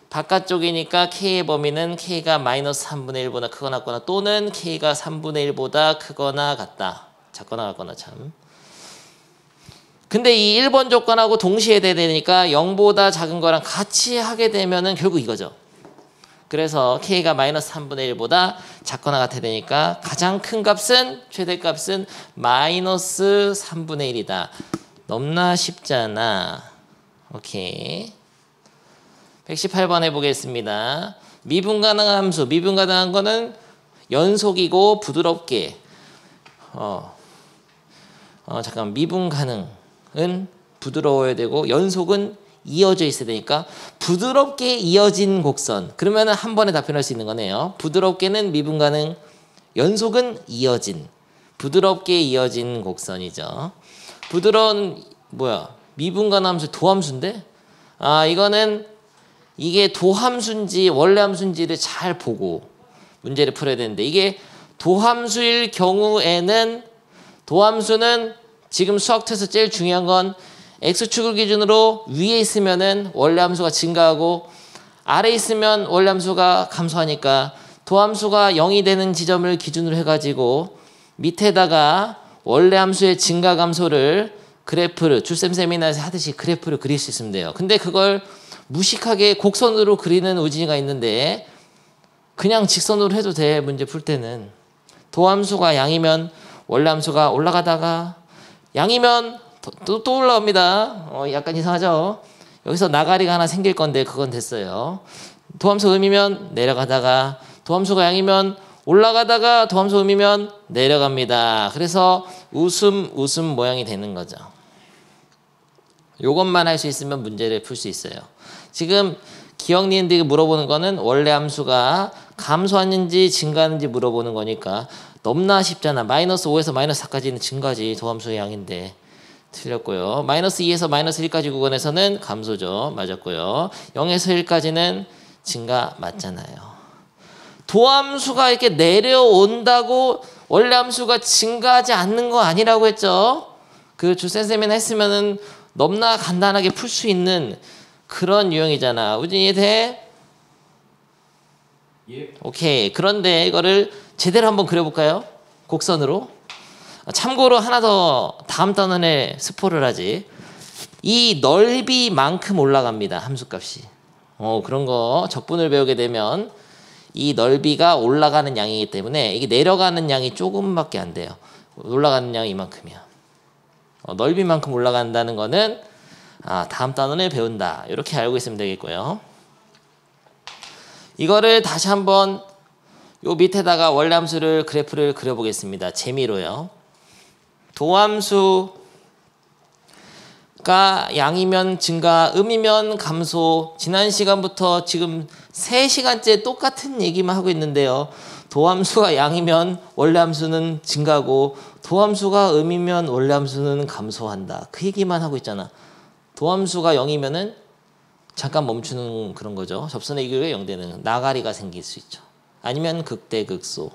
바깥쪽이니까 k의 범위는 k가 마이너스 3분의 1보다 크거나 같거나 또는 k가 3분의 1보다 크거나 같다. 작거나 같거나 참. 근데 이 1번 조건하고 동시에 돼야 되니까 0보다 작은 거랑 같이 하게 되면은 결국 이거죠. 그래서 k가 마이너스 3분의 1보다 작거나 같아야 되니까 가장 큰 값은 최대값은 마이너스 3분의 1이다. 너무나 쉽잖아. 오케이. 118번 해보겠습니다. 미분가능한 함수. 미분가능한 거는 연속이고 부드럽게 잠깐 미분가능은 부드러워야 되고 연속은 이어져 있어야 되니까 부드럽게 이어진 곡선. 그러면은 한 번에 답변할 수 있는 거네요. 부드럽게는 미분가능, 연속은 이어진. 부드럽게 이어진 곡선이죠. 부드러운 미분가능 함수 도함수인데? 이거는 이게 도함수인지 원래 함수인지를 잘 보고 문제를 풀어야 되는데 이게 도함수일 경우에는 도함수는 지금 수학에서 제일 중요한 건 x축을 기준으로 위에 있으면은 원래 함수가 증가하고 아래에 있으면 원래 함수가 감소하니까 도함수가 0이 되는 지점을 기준으로 해가지고 밑에다가 원래 함수의 증가 감소를 그래프를 줄셈 세미나에서 하듯이 그래프를 그릴 수 있으면 돼요. 근데 그걸 무식하게 곡선으로 그리는 우진이가 있는데 그냥 직선으로 해도 돼. 문제 풀 때는 도함수가 양이면 원래 함수가 올라가다가 양이면 또 올라옵니다. 약간 이상하죠? 여기서 나가리가 하나 생길 건데 그건 됐어요. 도함수 음이면 내려가다가 도함수가 양이면 올라가다가 도함수 음이면 내려갑니다. 그래서 웃음 모양이 되는 거죠. 요것만 할 수 있으면 문제를 풀 수 있어요. 지금 기억니은들이 물어보는 거는 원래 함수가 감소하는지 증가하는지 물어보는 거니까 너무나 쉽잖아. 마이너스 5에서 마이너스 4까지는 증가지. 도함수의 양인데. 틀렸고요. 마이너스 2에서 마이너스 1까지 구간에서는 감소죠. 맞았고요. 0에서 1까지는 증가 맞잖아요. 도함수가 이렇게 내려온다고 원래 함수가 증가하지 않는 거 아니라고 했죠. 그 주센쌤이나 했으면은 너무나 간단하게 풀 수 있는 그런 유형이잖아. 우진이 이해돼? 예. 오케이. 그런데 이거를 제대로 한번 그려볼까요? 곡선으로. 참고로 하나 더 다음 단원에 스포를 하지. 이 넓이만큼 올라갑니다. 함수값이. 그런 거 적분을 배우게 되면 이 넓이가 올라가는 양이기 때문에 이게 내려가는 양이 조금밖에 안 돼요. 올라가는 양이 이만큼이야. 넓이만큼 올라간다는 거는 다음 단원에 배운다. 이렇게 알고 있으면 되겠고요. 이거를 다시 한번 요 밑에다가 원래 함수를 그래프를 그려보겠습니다. 재미로요. 도함수가 양이면 증가, 음이면 감소. 지난 시간부터 지금 3시간째 똑같은 얘기만 하고 있는데요. 도함수가 양이면 원래 함수는 증가하고 도함수가 음이면 원래 함수는 감소한다. 그 얘기만 하고 있잖아. 도함수가 0이면은 잠깐 멈추는 그런 거죠. 접선의 기울기가 0되는 나가리가 생길 수 있죠. 아니면 극대극소.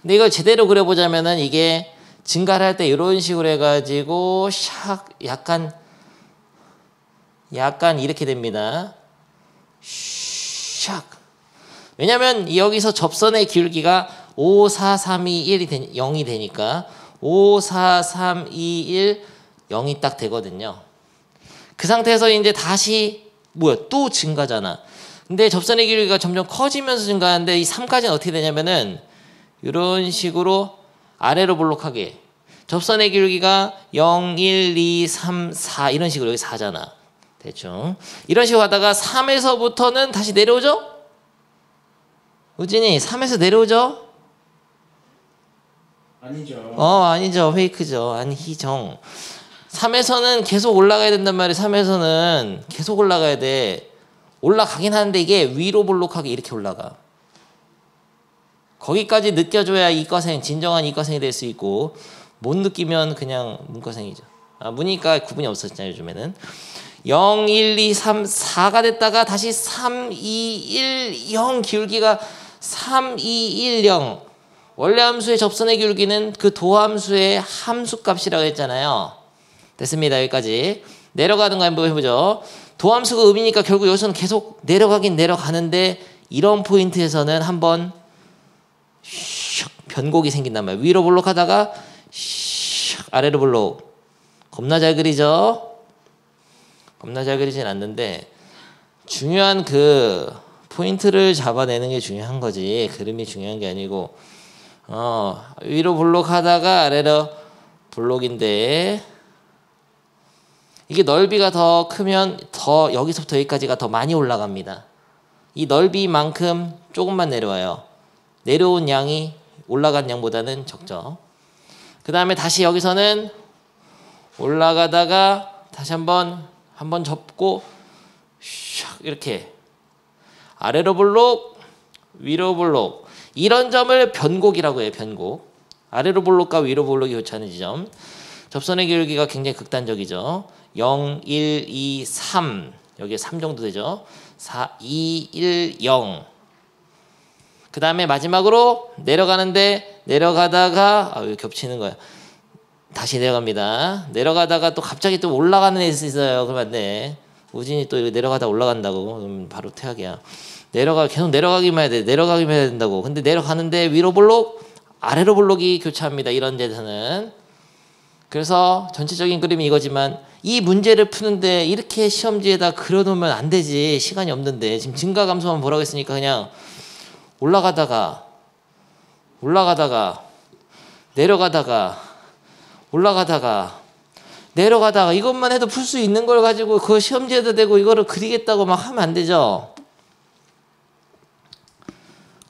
근데 이걸 제대로 그려보자면은 이게 증가를 할 때 이런 식으로 해가지고 약간 이렇게 됩니다. 샥. 왜냐면 여기서 접선의 기울기가 5, 4, 3, 2, 1이 0이 되니까 5, 4, 3, 2, 1, 0이 딱 되거든요. 그 상태에서 이제 다시 또 증가잖아. 근데 접선의 기울기가 점점 커지면서 증가하는데 이 3까지는 어떻게 되냐면은 이런 식으로 아래로 볼록하게 접선의 기울기가 0, 1, 2, 3, 4 이런 식으로 여기 4잖아. 대충 이런 식으로 하다가 3에서부터는 다시 내려오죠? 우진이 3에서 내려오죠? 아니죠. 아니죠. 페이크죠. 아니죠. 3에서는 계속 올라가야 된단 말이에요. 3에서는 계속 올라가야 돼. 올라가긴 하는데 이게 위로 볼록하게 이렇게 올라가. 거기까지 느껴줘야 이과생, 진정한 이과생이 될 수 있고 못 느끼면 그냥 문과생이죠. 문이과 구분이 없었잖아요. 요즘에는. 0, 1, 2, 3, 4가 됐다가 다시 3, 2, 1, 0 기울기가 3, 2, 1, 0. 원래 함수의 접선의 기울기는 그 도함수의 함수값이라고 했잖아요. 됐습니다. 여기까지. 내려가는 거 한번 해보죠. 도함수가 음이니까 결국 여기서는 계속 내려가긴 내려가는데 이런 포인트에서는 한번 변곡이 생긴단 말이에요. 위로 볼록하다가 아래로 볼록. 겁나 잘 그리죠? 겁나 잘 그리진 않는데 중요한 그 포인트를 잡아내는 게 중요한 거지. 그림이 중요한 게 아니고 위로 볼록하다가 아래로 볼록인데 이게 넓이가 더 크면 더 여기서부터 여기까지가 더 많이 올라갑니다. 이 넓이만큼 조금만 내려와요. 내려온 양이 올라간 양보다는 적죠. 그 다음에 다시 여기서는 올라가다가 다시 한번 접고 이렇게 아래로 볼록 위로 볼록 이런 점을 변곡이라고 해요. 변곡. 아래로 볼록과 위로 볼록이 교차하는 지점. 접선의 기울기가 굉장히 극단적이죠. 0, 1, 2, 3 여기에 3 정도 되죠. 4, 2, 1, 0 그 다음에 마지막으로 내려가는데 내려가다가 여기 겹치는 거야. 다시 내려갑니다. 내려가다가 또 갑자기 또 올라가는 애 있어요. 그러면 안 돼. 우진이 또 내려가다 올라간다고 그럼 바로 퇴학이야. 계속 내려가기만 해야 돼. 내려가기만 해야 된다고. 근데 내려가는데 위로 볼록 아래로 볼록이 교차합니다. 이런 데서는. 그래서 전체적인 그림이 이거지만 이 문제를 푸는데 이렇게 시험지에다 그려놓으면 안 되지. 시간이 없는데. 지금 증가감소만 보라고 했으니까 그냥 올라가다가 내려가다가 올라가다가 이것만 해도 풀 수 있는 걸 가지고 그 시험지에다 대고 이거를 그리겠다고 막 하면 안 되죠.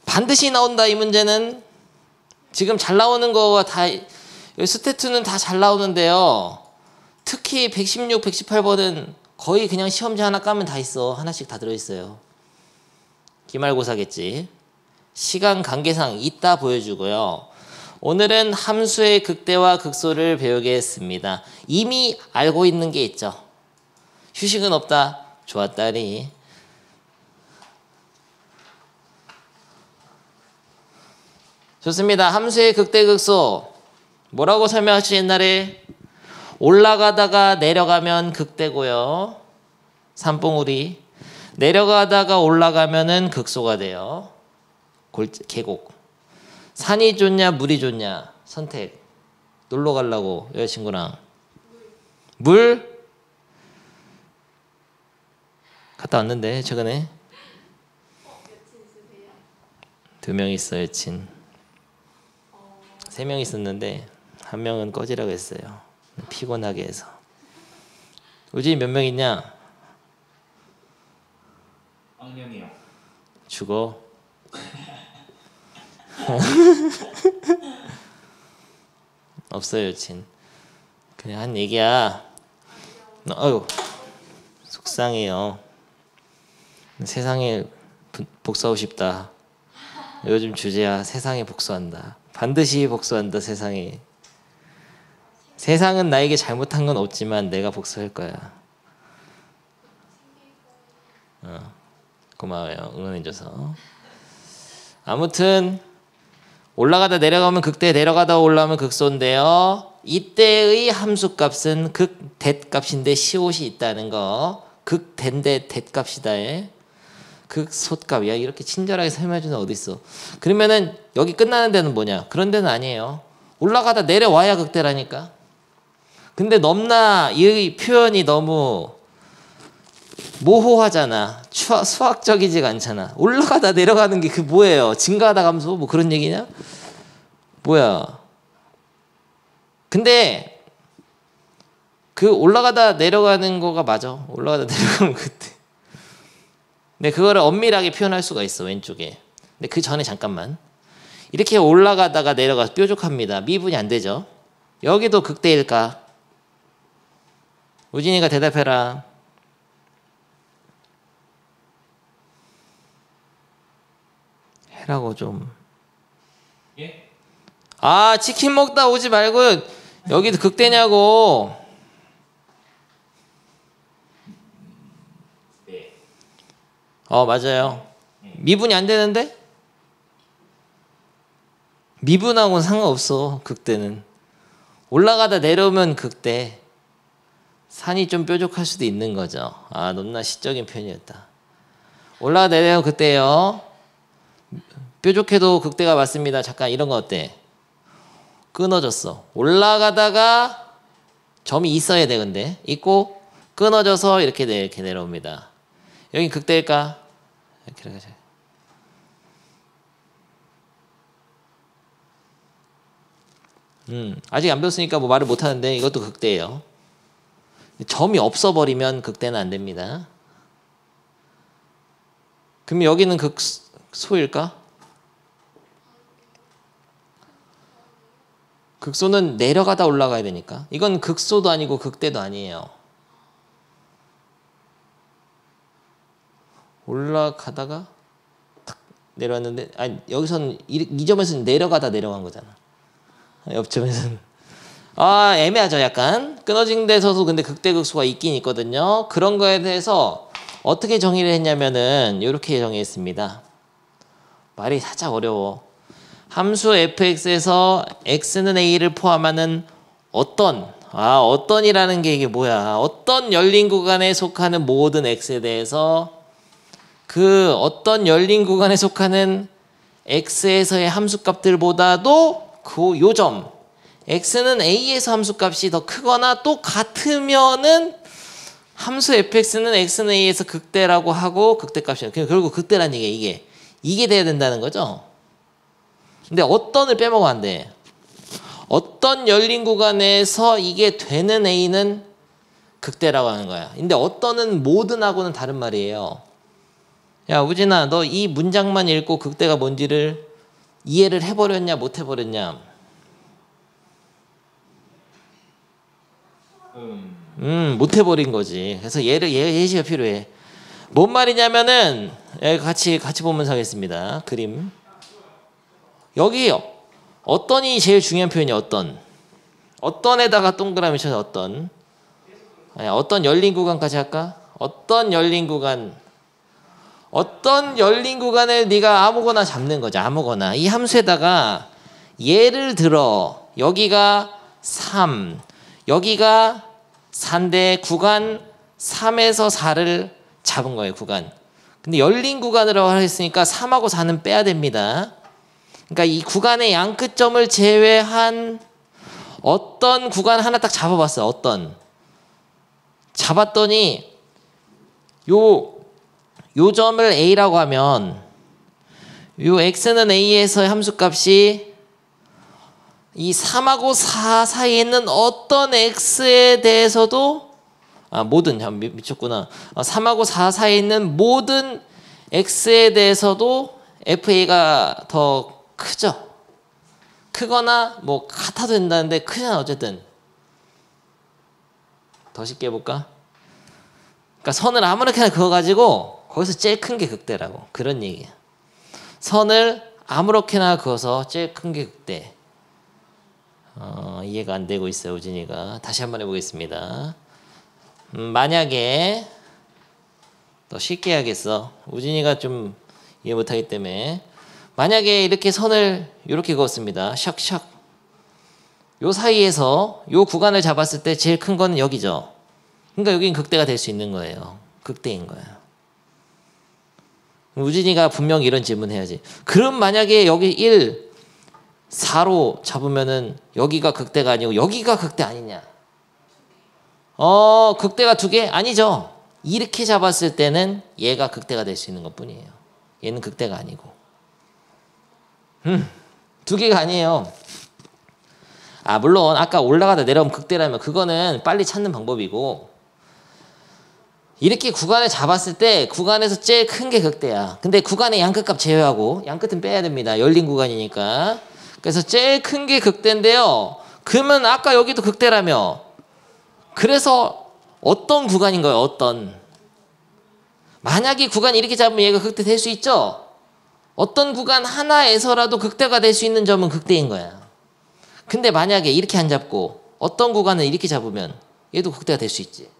반드시 나온다. 이 문제는 지금 잘 나오는 거가 다 스테트는 다 잘 나오는데요. 특히 116, 118번은 거의 그냥 시험지 하나 까면 다 있어. 하나씩 다 들어있어요. 기말고사겠지. 시간 관계상 이따 보여주고요. 오늘은 함수의 극대와 극소를 배우겠습니다. 이미 알고 있는 게 있죠. 휴식은 없다. 좋았다니. 좋습니다. 함수의 극대 극소 뭐라고 설명하시죠? 옛날에 올라가다가 내려가면 극대고요. 산봉우리. 내려가다가 올라가면은 극소가 돼요. 계곡. 산이 좋냐 물이 좋냐 선택. 놀러 가려고 여자친구랑 물 갔다 왔는데 최근에 2명 있어. 여친 3명 있었는데 1명은 꺼지라고 했어요. 피곤하게 해서. 우진이 몇 명 있냐? 악령이요. 죽어. 없어요. 여친. 그냥 한 얘기야. 어휴 속상해요. 세상에 복수하고 싶다. 요즘 주제야. 세상에 복수한다. 반드시 복수한다. 세상에. 세상은 나에게 잘못한 건 없지만 내가 복수할 거야. 고마워요. 응원해줘서. 아무튼 올라가다 내려가면 극대, 내려가다 올라오면 극소인데요. 이때의 함수값은 극대값인데 시옷이 있다는 거. 극대인데 대값이다에 극소값이야. 이렇게 친절하게 설명해주는 어디 있어. 그러면은 여기 끝나는 데는 뭐냐? 그런 데는 아니에요. 올라가다 내려와야 극대라니까. 근데 넘나 이 표현이 너무 모호하잖아. 수학적이지가 않잖아. 올라가다 내려가는 게 그 뭐예요? 증가하다 감소? 뭐 그런 얘기냐? 뭐야? 근데 그 올라가다 내려가는 거가 맞아. 올라가다 내려가면 그때. 근데 그거를 엄밀하게 표현할 수가 있어. 왼쪽에. 근데 그 전에 잠깐만. 이렇게 올라가다가 내려가서 뾰족합니다. 미분이 안 되죠. 여기도 극대일까? 우진이가 대답해라. 해라고 좀. 예? 아 치킨 먹다 오지 말고 여기도 극대냐고. 네. 맞아요. 미분이 안 되는데? 미분하고는 상관없어. 극대는 올라가다 내려오면 극대. 산이 좀 뾰족할 수도 있는 거죠. 아, 너무나 시적인 표현이었다. 올라가 내려요 그때요. 뾰족해도 극대가 맞습니다. 잠깐 이런 거 어때? 끊어졌어. 올라가다가 점이 있어야 돼. 근데 있고 끊어져서 이렇게 내려옵니다. 여긴 극대일까? 이렇게 가자. 아직 안 배웠으니까 뭐 말을 못 하는데 이것도 극대예요. 점이 없어버리면 극대는 안 됩니다. 그럼 여기는 극소일까? 극소는 내려가다 올라가야 되니까. 이건 극소도 아니고 극대도 아니에요. 올라가다가 탁 내려왔는데, 아니 여기서는 이 점에서는 내려가다 내려간 거잖아. 옆점에서는 애매하죠. 약간 끊어진 데서도 근데 극대 극소가 있긴 있거든요. 그런 거에 대해서 어떻게 정의를 했냐면은 이렇게 정의했습니다. 말이 살짝 어려워. 함수 fx에서 x는 a를 포함하는 어떤이라는 게 이게 뭐야? 어떤 열린 구간에 속하는 모든 x에 대해서 그 어떤 열린 구간에 속하는 x에서의 함수값들보다도 그 요점 x는 a에서 함수값이 더 크거나 또 같으면은 함수 fx는 x는 a에서 극대라고 하고 극대값이야. 결국 극대란 얘기야. 이게 돼야 된다는 거죠. 근데 어떤을 빼먹으면 안 돼. 어떤 열린 구간에서 이게 되는 a는 극대라고 하는 거야. 근데 어떤은 모든하고는 다른 말이에요. 야 우진아, 너 이 문장만 읽고 극대가 뭔지를 이해를 해버렸냐 못 해버렸냐? 못 해버린 거지. 그래서 예시가 필요해. 뭔 말이냐면은 같이 보면서 하겠습니다. 그림. 여기 어떤이 제일 중요한 표현이 어떤에다가 동그라미 쳐서 어떤 열린 구간까지 할까? 어떤 열린 구간을 네가 아무거나 잡는 거죠. 아무거나. 이 함수에다가 예를 들어 여기가 3, 여기가 4인데 구간 3에서 4를 잡은 거예요. 구간. 근데 열린 구간이라고 했으니까 3하고 4는 빼야 됩니다. 그러니까 이 구간의 양 끝점을 제외한 어떤 구간 하나 딱 잡아봤어. 잡았더니 요 점을 a라고 하면 요 x는 a에서의 함수값이 이 3하고 4 사이에 있는 어떤 x에 대해서도 미쳤구나. 3하고 4 사이에 있는 모든 x에 대해서도 fa가 더 크죠. 크거나 뭐 같아도 된다는데 크잖아. 어쨌든 더 쉽게 해볼까? 그러니까 선을 아무렇게나 그어가지고 거기서 제일 큰 게 극대라고. 그런 얘기야. 선을 아무렇게나 그어서 제일 큰 게 극대. 이해가 안 되고 있어요. 우진이가. 다시 한번 해보겠습니다. 만약에 더 쉽게 해야겠어. 우진이가 좀 이해 못하기 때문에. 만약에 이렇게 선을 이렇게 그었습니다. 샥샥. 요 사이에서 요 구간을 잡았을 때 제일 큰 거는 여기죠. 그러니까 여긴 극대가 될 수 있는 거예요. 극대인 거야. 우진이가 분명히 이런 질문 해야지. 그럼 만약에 여기 1, 4로 잡으면은 여기가 극대가 아니고 여기가 극대 아니냐? 극대가 두 개? 아니죠. 이렇게 잡았을 때는 얘가 극대가 될 수 있는 것 뿐이에요. 얘는 극대가 아니고. 두 개가 아니에요. 물론 아까 올라가다 내려오면 극대라면 그거는 빨리 찾는 방법이고, 이렇게 구간을 잡았을 때 구간에서 제일 큰 게 극대야. 근데 구간의 양끝값 제외하고, 양끝은 빼야 됩니다. 열린 구간이니까. 그래서 제일 큰 게 극대인데요. 그러면 아까 여기도 극대라며. 그래서 어떤 구간인 거예요? 만약에 구간이 이렇게 잡으면 얘가 극대 될 수 있죠? 어떤 구간 하나에서라도 극대가 될 수 있는 점은 극대인 거야. 근데 만약에 이렇게 안 잡고 어떤 구간을 이렇게 잡으면 얘도 극대가 될 수 있지.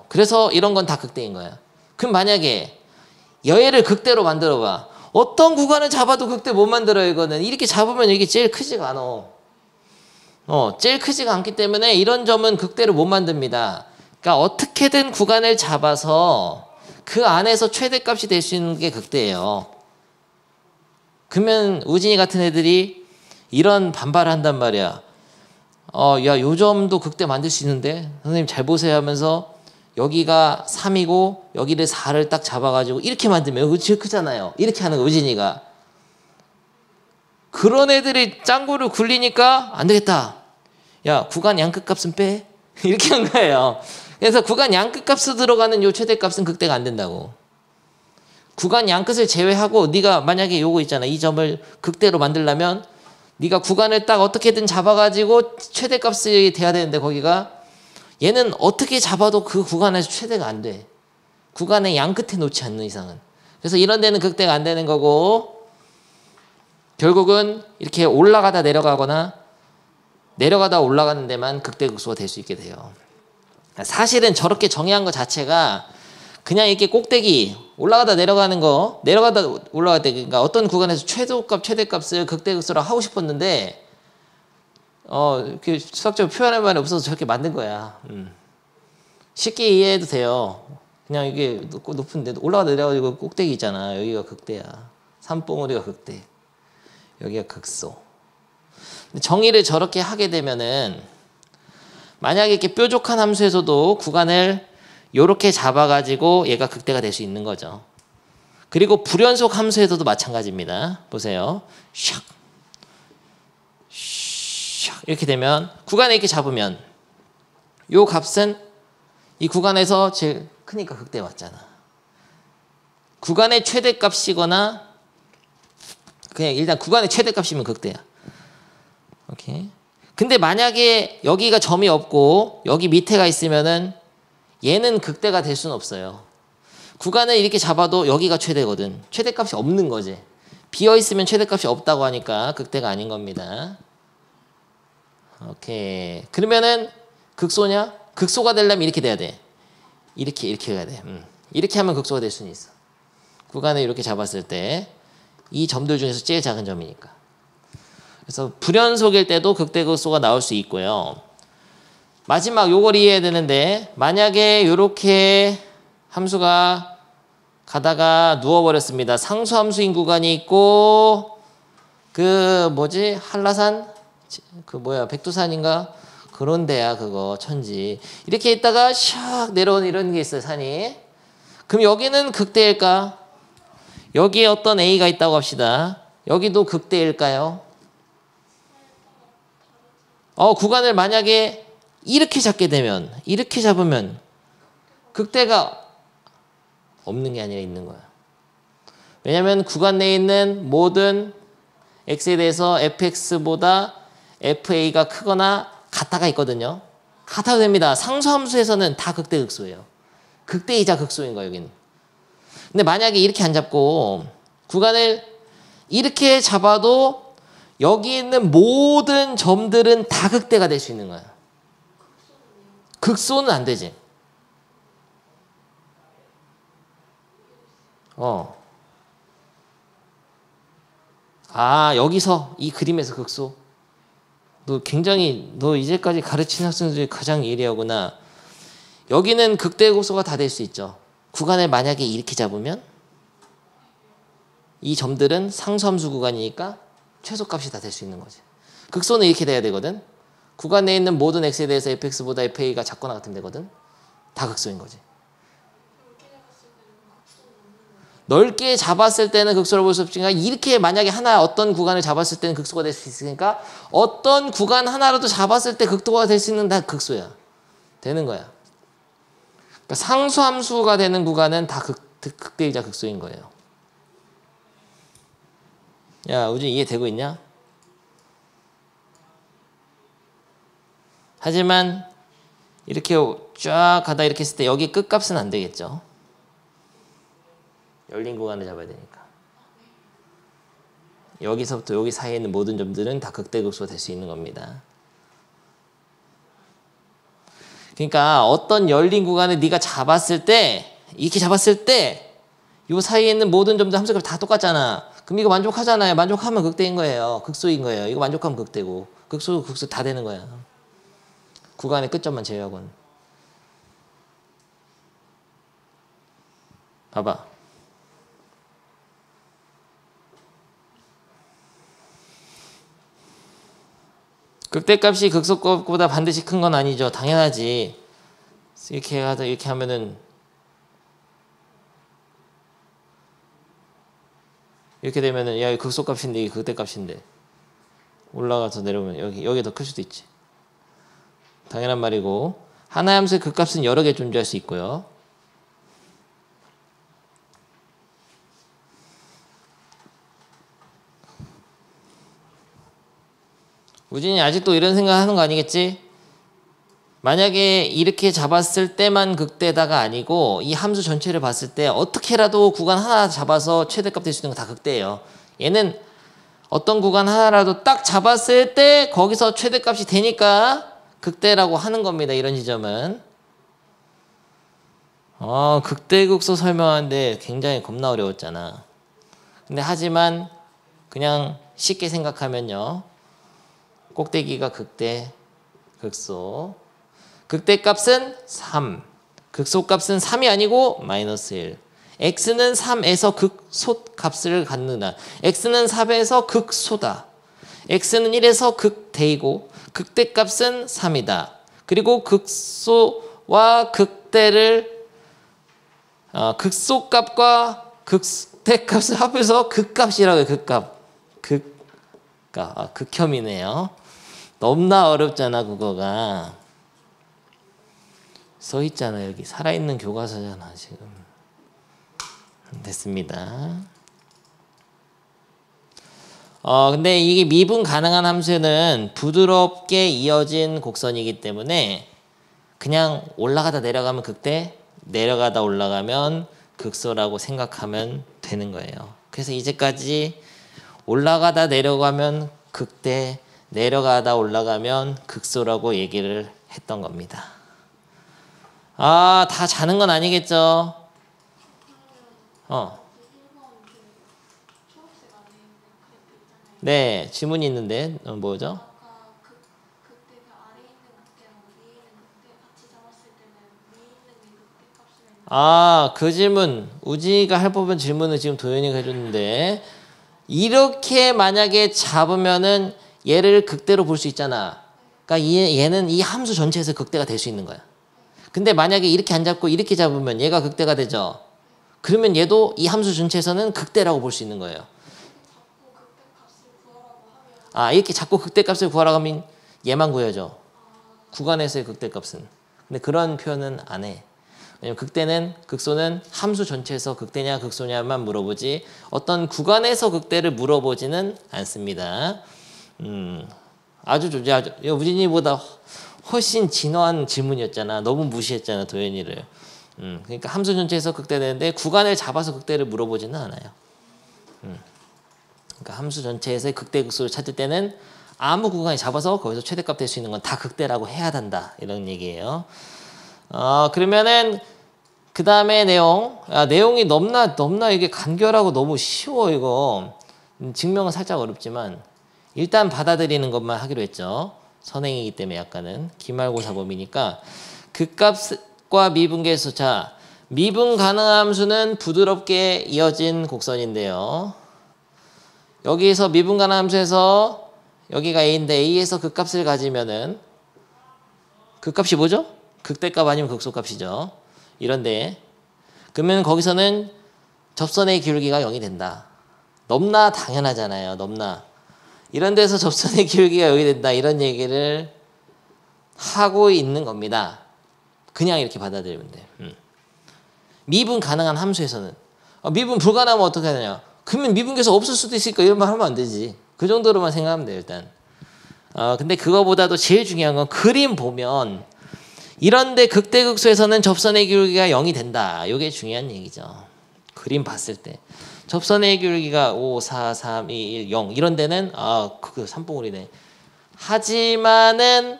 그래서 이런 건 다 극대인 거야. 그럼 만약에 얘를 극대로 만들어봐. 어떤 구간을 잡아도 극대 못 만들어요. 이거는 이렇게 잡으면 이게 제일 크지가 않아. 제일 크지가 않기 때문에 이런 점은 극대를 못 만듭니다. 그러니까 어떻게든 구간을 잡아서 그 안에서 최대값이 될 수 있는 게 극대예요. 그러면 우진이 같은 애들이 이런 반발을 한단 말이야. 야, 요 점도 극대 만들 수 있는데 선생님 잘 보세요 하면서 여기가 3이고 여기를 4를 딱 잡아가지고 이렇게 만들면 여기 제일 크잖아요. 이렇게 하는 거 우진이가. 그런 애들이 짱구를 굴리니까 안 되겠다. 야, 구간 양끝값은 빼. 이렇게 한 거예요. 그래서 구간 양끝값으로 들어가는 요 최대값은 극대가 안 된다고. 구간 양끝을 제외하고 네가 만약에 요거 있잖아. 이 점을 극대로 만들려면 네가 구간을 딱 어떻게든 잡아가지고 최대값이 돼야 되는데 거기가 얘는 어떻게 잡아도 그 구간에서 최대가 안 돼. 구간의 양끝에 놓지 않는 이상은. 그래서 이런 데는 극대가 안 되는 거고 결국은 이렇게 올라가다 내려가거나 내려가다 올라가는 데만 극대극소가 될 수 있게 돼요. 사실은 저렇게 정의한 것 자체가 그냥 이렇게 꼭대기 올라가다 내려가는 거 내려가다 올라갈 때 그러니까 어떤 구간에서 최소값 최대값을 극대극소로 하고 싶었는데 이렇게 수학적으로 표현할 말이 없어서 저렇게 만든 거야. 쉽게 이해해도 돼요. 그냥 이게 높은데 올라가다 내려가지고 꼭대기 있잖아. 여기가 극대야. 산봉우리가 극대. 여기가 극소. 정의를 저렇게 하게 되면은 만약에 이렇게 뾰족한 함수에서도 구간을 요렇게 잡아가지고 얘가 극대가 될 수 있는 거죠. 그리고 불연속 함수에서도 마찬가지입니다. 보세요. 샥, 샥 이렇게 되면 구간에 이렇게 잡으면 요 값은 이 구간에서 제일 크니까 극대 맞잖아. 구간의 최대값이거나 그냥 일단 구간의 최대값이면 극대야. 오케이. 근데 만약에 여기가 점이 없고 여기 밑에가 있으면은 얘는 극대가 될 수는 없어요. 구간을 이렇게 잡아도 여기가 최대거든. 최대값이 없는 거지. 비어 있으면 최대값이 없다고 하니까 극대가 아닌 겁니다. 오케이. 그러면은 극소냐? 극소가 되려면 이렇게 돼야 돼. 이렇게 가야 돼. 이렇게 하면 극소가 될 수는 있어. 구간을 이렇게 잡았을 때 이 점들 중에서 제일 작은 점이니까. 그래서 불연속일 때도 극대극소가 나올 수 있고요. 마지막 요걸 이해해야 되는데 만약에 이렇게 함수가 가다가 누워버렸습니다. 상수함수인 구간이 있고 한라산? 백두산인가? 그런 데야 그거 천지. 이렇게 있다가 샥 내려오는 이런 게 있어요 산이. 그럼 여기는 극대일까? 여기에 어떤 A가 있다고 합시다. 여기도 극대일까요? 구간을 만약에 이렇게 잡게 되면 이렇게 잡으면 극대가 없는 게 아니라 있는 거야. 왜냐하면 구간 내에 있는 모든 x에 대해서 fx보다 fa가 크거나 같다가 있거든요. 같아도 됩니다. 상수함수에서는 다 극대극소예요. 극대이자 극소인 거예요 여기는. 근데 만약에 이렇게 안 잡고 구간을 이렇게 잡아도 여기 있는 모든 점들은 다 극대가 될 수 있는 거야. 극소는 안 되지. 여기서 이 그림에서 극소. 너 이제까지 가르친 학생들 중에 가장 예리하구나. 여기는 극대극소가 다 될 수 있죠. 구간을 만약에 이렇게 잡으면 이 점들은 상수함수 구간이니까 최소값이 다 될 수 있는 거지. 극소는 이렇게 돼야 되거든. 구간 내에 있는 모든 x에 대해서 fx보다 fa가 작거나 같으면 되거든. 다 극소인 거지. 넓게 잡았을 때는 극소를 볼 수 없지만 이렇게 만약에 어떤 구간을 잡았을 때는 극소가 될 수 있으니까 어떤 구간 하나라도 잡았을 때 극도가 될 수 있는 다 극소야. 되는 거야. 그러니까 상수함수가 되는 구간은 다 극대이자 극소인 거예요. 야, 우진 이해되고 있냐? 하지만 이렇게 쫙 가다 이렇게 했을 때 여기 끝값은 안 되겠죠. 열린 구간을 잡아야 되니까. 여기서부터 여기 사이에 있는 모든 점들은 다 극대극소가 될 수 있는 겁니다. 그러니까 어떤 열린 구간을 네가 잡았을 때 이렇게 잡았을 때 이 사이에 있는 모든 점들 함수값이 다 똑같잖아. 그럼 이거 만족하잖아요. 만족하면 극대인 거예요. 극소인 거예요. 이거 만족하면 극대고. 극소, 극소 다 되는 거야. 구간의 끝점만 제외하고는. 봐봐. 극대값이 극소값보다 반드시 큰 건 아니죠. 당연하지. 이렇게 하면은 이렇게 되면은 야, 이거 극소값인데 이게 극대값인데 올라가서 내려오면 여기 더 클 수도 있지. 당연한 말이고 하나의 함수의 극값은 여러 개 존재할 수 있고요. 우진이 아직도 이런 생각하는 거 아니겠지? 만약에 이렇게 잡았을 때만 극대다가 아니고 이 함수 전체를 봤을 때 어떻게라도 구간 하나 잡아서 최대값 될 수 있는 거 다 극대예요. 얘는 어떤 구간 하나라도 딱 잡았을 때 거기서 최대값이 되니까 극대라고 하는 겁니다. 이런 지점은. 극대극소 설명하는데 굉장히 겁나 어려웠잖아. 근데 하지만 그냥 쉽게 생각하면요. 꼭대기가 극대, 극소. 극대값은 3. 극소값은 3이 아니고 마이너스 1. x는 3에서 극소값을 갖는다. x는 3에서 극소다. x는 1에서 극대이고 극대값은 3이다. 그리고 극소와 극대를 극소값과 극대값을 합해서 극값이라고 해요. 극값. 극혐이네요. 너무나 어렵잖아 국어가. 써있잖아 여기. 살아있는 교과서잖아 지금. 됐습니다. 근데 이게 미분 가능한 함수는 부드럽게 이어진 곡선이기 때문에 그냥 올라가다 내려가면 극대, 내려가다 올라가면 극소라고 생각하면 되는 거예요. 그래서 이제까지 올라가다 내려가면 극대, 내려가다 올라가면 극소라고 얘기를 했던 겁니다. 다 자는 건 아니겠죠? 네, 질문이 있는데 뭐죠? 그 질문 우지가 할 법한 질문을 지금 도현이가 해줬는데 이렇게 만약에 잡으면은 얘를 극대로 볼 수 있잖아. 그러니까 얘는 이 함수 전체에서 극대가 될 수 있는 거야. 근데 만약에 이렇게 안 잡고 이렇게 잡으면 얘가 극대가 되죠. 그러면 얘도 이 함수 전체에서는 극대라고 볼 수 있는 거예요. 이렇게 잡고 극대값을 구하라고 하면 얘만 구해야죠. 구간에서의 극대값은. 근데 그런 표현은 안 해. 왜냐면 극대는 극소는 함수 전체에서 극대냐 극소냐만 물어보지 어떤 구간에서 극대를 물어보지는 않습니다. 아주 좋지. 아주 우진이보다 훨씬 진화한 질문이었잖아. 너무 무시했잖아 도현이를. 그러니까 함수 전체에서 극대되는데 구간을 잡아서 극대를 물어보지는 않아요. 그러니까 함수 전체에서의 극대 극소를 찾을 때는 아무 구간에 잡아서 거기서 최대값 될 수 있는 건 다 극대라고 해야 한다 이런 얘기예요. 그러면은 그 다음에 내용이 넘나 이게 간결하고 너무 쉬워 이거. 증명은 살짝 어렵지만 일단 받아들이는 것만 하기로 했죠. 선행이기 때문에 약간은 기말고사 범위니까 극값과 미분계수. 자, 미분 가능한 함수는 부드럽게 이어진 곡선인데요. 여기에서 미분 가능한 함수에서 여기가 A인데 A에서 극값을 가지면은 극값이 뭐죠? 극대값 아니면 극소값이죠. 이런데 그러면 거기서는 접선의 기울기가 0이 된다. 넘나 당연하잖아요. 넘나. 이런 데서 접선의 기울기가 0이 된다. 이런 얘기를 하고 있는 겁니다. 그냥 이렇게 받아들이면 돼. 미분 가능한 함수에서는. 미분 불가능하면 어떻게 하느냐. 그러면 미분계수 없을 수도 있으니까 이런 말 하면 안 되지. 그 정도로만 생각하면 돼요. 일단. 근데 그거보다도 제일 중요한 건 그림 보면 이런데 극대극소에서는 접선의 기울기가 0이 된다. 이게 중요한 얘기죠. 그림 봤을 때. 접선의 기울기가 5, 4, 3, 2, 1, 0 이런 데는 그거 삼봉우리네. 하지만은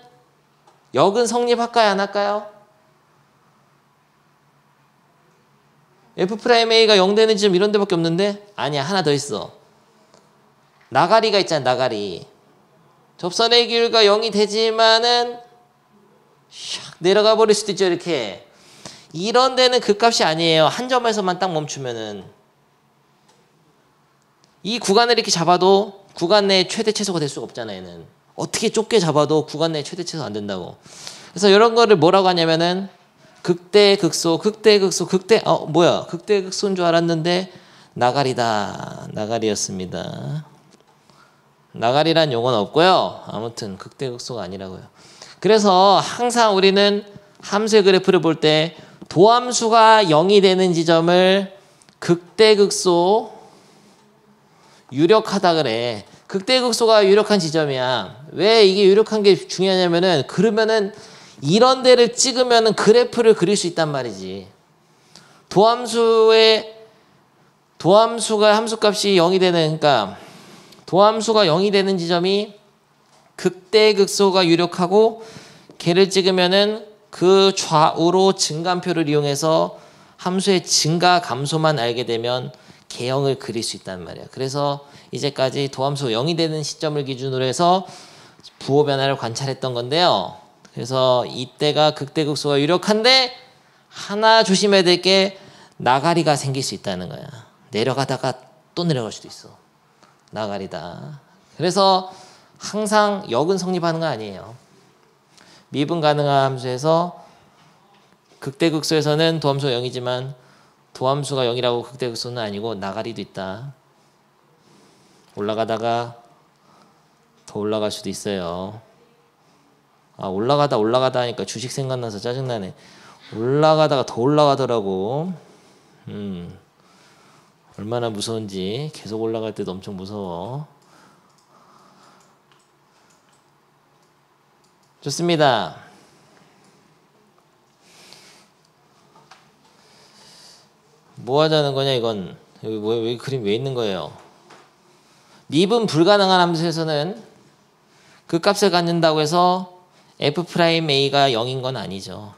역은 성립할까요? 안 할까요? F'A가 0 되는 지점 이런 데밖에 없는데? 아니야. 하나 더 있어. 나가리가 있잖아. 나가리. 접선의 기울기가 0이 되지만은 샥 내려가 버릴 수도 있죠. 이렇게. 이런 데는 극값이 아니에요. 한 점에서만 딱 멈추면은. 이 구간을 이렇게 잡아도 구간 내에 최대 최소가 될 수가 없잖아요. 얘는. 어떻게 좁게 잡아도 구간 내에 최대 최소 안 된다고. 그래서 이런 거를 뭐라고 하냐면은 극대 극소 극대 극소 극대 뭐야 극대 극소인 줄 알았는데 나가리다. 나가리였습니다. 나가리란 용어는 없고요. 아무튼 극대 극소가 아니라고요. 그래서 항상 우리는 함수의 그래프를 볼 때 도함수가 0이 되는 지점을 극대극소 유력하다 그래. 극대극소가 유력한 지점이야. 왜 이게 유력한 게 중요하냐면은 그러면은 이런 데를 찍으면은 그래프를 그릴 수 있단 말이지. 도함수가 함수값이 0이 되는 그러니까 도함수가 0이 되는 지점이 극대극소가 유력하고 걔를 찍으면은 그 좌우로 증감표를 이용해서 함수의 증가 감소만 알게 되면 개형을 그릴 수 있단 말이야. 그래서 이제까지 도함수 0이 되는 시점을 기준으로 해서 부호 변화를 관찰했던 건데요. 그래서 이때가 극대극소가 유력한데 하나 조심해야 될 게 나가리가 생길 수 있다는 거야. 내려가다가 또 내려갈 수도 있어. 나가리다. 그래서 항상 역은 성립하는 거 아니에요. 미분 가능한 함수에서 극대극소에서는 도함수가 0이지만 도함수가 0이라고 극대극소는 아니고 나가리도 있다. 올라가다가 더 올라갈 수도 있어요. 올라가다 하니까 주식 생각나서 짜증나네. 올라가다가 더 올라가더라고. 얼마나 무서운지. 계속 올라갈 때도 엄청 무서워. 좋습니다. 뭐 하자는 거냐 이건. 여기 왜 그림 왜 있는 거예요? 미분 불가능한 함수에서는 그 값을 갖는다고 해서 f'a가 0인 건 아니죠.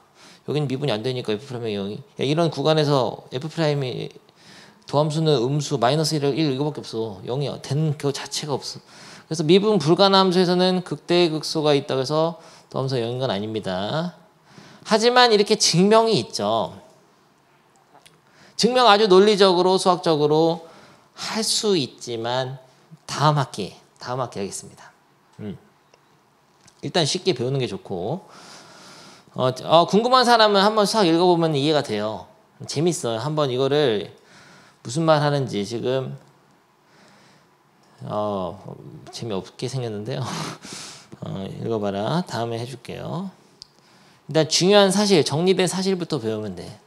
여기는 미분이 안 되니까 f'a가 0이. 이런 구간에서 f'이 도함수는 음수 마이너스 1 이거밖에 없어. 0이 된 그 자체가 없어. 그래서 미분 불가능한 함수에서는 극대극소가 있다고 해서 도함수가 0인 건 아닙니다. 하지만 이렇게 증명이 있죠. 증명 아주 논리적으로 수학적으로 할 수 있지만 다음 학기에 하겠습니다. 일단 쉽게 배우는 게 좋고 궁금한 사람은 한번 수학 읽어보면 이해가 돼요. 재밌어요. 한번 이거를 무슨 말 하는지 지금 재미없게 생겼는데요. 읽어봐라. 다음에 해줄게요. 일단 중요한 사실, 정리된 사실부터 배우면 돼.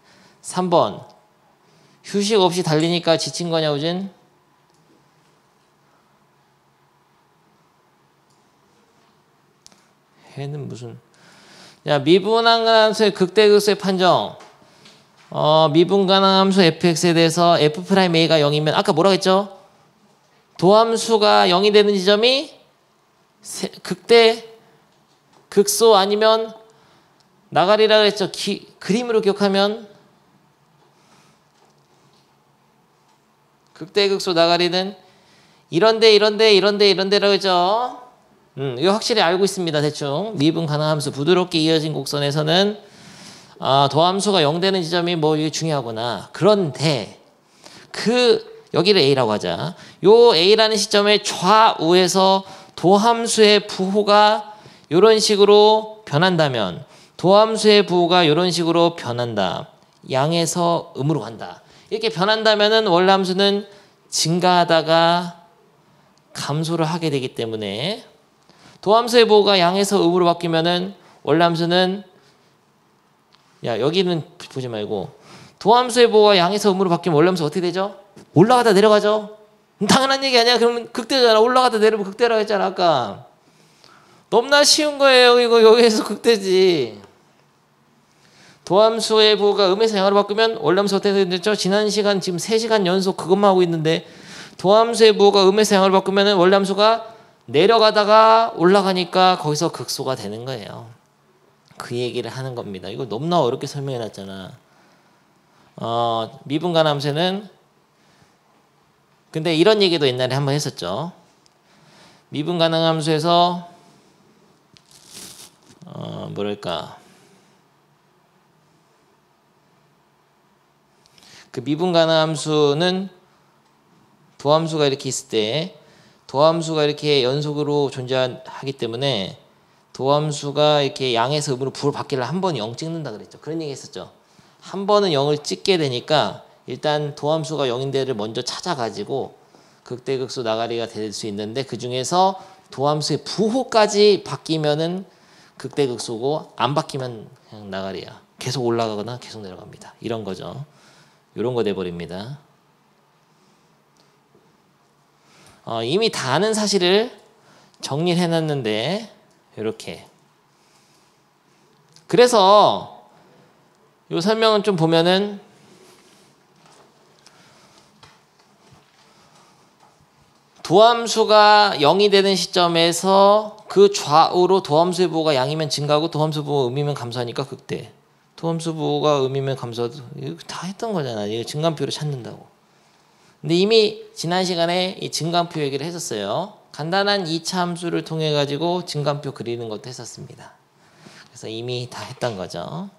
3번. 휴식 없이 달리니까 지친 거냐, 우진? 해는 무슨. 야, 미분가능함수의 극대극소의 판정. 미분가능함수 fx에 대해서 f'a가 0이면 아까 뭐라고 했죠? 도함수가 0이 되는 지점이 극대 극소 아니면 나가리라고 했죠. 그림으로 기억하면 극대 극소 나가리는 이런데라고 했죠. 이거 확실히 알고 있습니다. 대충 미분 가능함수 부드럽게 이어진 곡선에서는 도함수가 0 되는 지점이 뭐 이게 중요하구나. 그런데 여기를 A라고 하자. 요 A라는 시점의 좌우에서 도함수의 부호가 이런 식으로 변한다면 도함수의 부호가 이런 식으로 변한다. 양에서 음으로 간다. 이렇게 변한다면은 원래 함수는 증가하다가 감소를 하게 되기 때문에 도함수의 부호가 양에서 음으로 바뀌면은 원래 함수는 여기는 보지 말고 도함수의 부호가 양에서 음으로 바뀌면 원래 함수 어떻게 되죠? 올라가다 내려가죠. 당연한 얘기 아니야. 그러면 극대잖아. 올라가다 내려면 극대라고 했잖아 아까. 너무나 쉬운 거예요. 이거 여기에서 극대지. 도함수의 부호가 음에서 양으로 바꾸면 원래 함수 어떻게 됐죠? 지난 시간 지금 3시간 연속 그것만 하고 있는데 도함수의 부호가 음에서 양으로 바꾸면 원래 함수가 내려가다가 올라가니까 거기서 극소가 되는 거예요. 그 얘기를 하는 겁니다. 이거 너무나 어렵게 설명해 놨잖아. 미분가능함수는 근데 이런 얘기도 옛날에 한번 했었죠. 미분가능함수에서 뭐랄까 그 미분 가능한 함수는 도함수가 이렇게 있을 때 도함수가 이렇게 연속으로 존재하기 때문에 도함수가 이렇게 양에서 음으로 부를 바뀌려 한 번 0 찍는다 그랬죠. 그런 얘기 했었죠. 한 번은 0을 찍게 되니까 일단 도함수가 0인 데를 먼저 찾아가지고 극대극소 나가리가 될 수 있는데 그 중에서 도함수의 부호까지 바뀌면은 극대극소고 안 바뀌면 그냥 나가리야. 계속 올라가거나 계속 내려갑니다. 이런 거죠. 이런 거 돼버립니다. 이미 다 아는 사실을 정리를 해놨는데 이렇게. 그래서 이 설명은 좀 보면은 도함수가 0이 되는 시점에서 그 좌우로 도함수의 부호가 양이면 증가하고 도함수 부호가 음이면 감소하니까 극대. 도함수 부호가 음이면 감소하도 이거 다 했던 거잖아. 이거 증간표를 찾는다고. 근데 이미 지난 시간에 이 증간표 얘기를 했었어요. 간단한 2차 함수를 통해 가지고 증간표 그리는 것도 했었습니다. 그래서 이미 다 했던 거죠.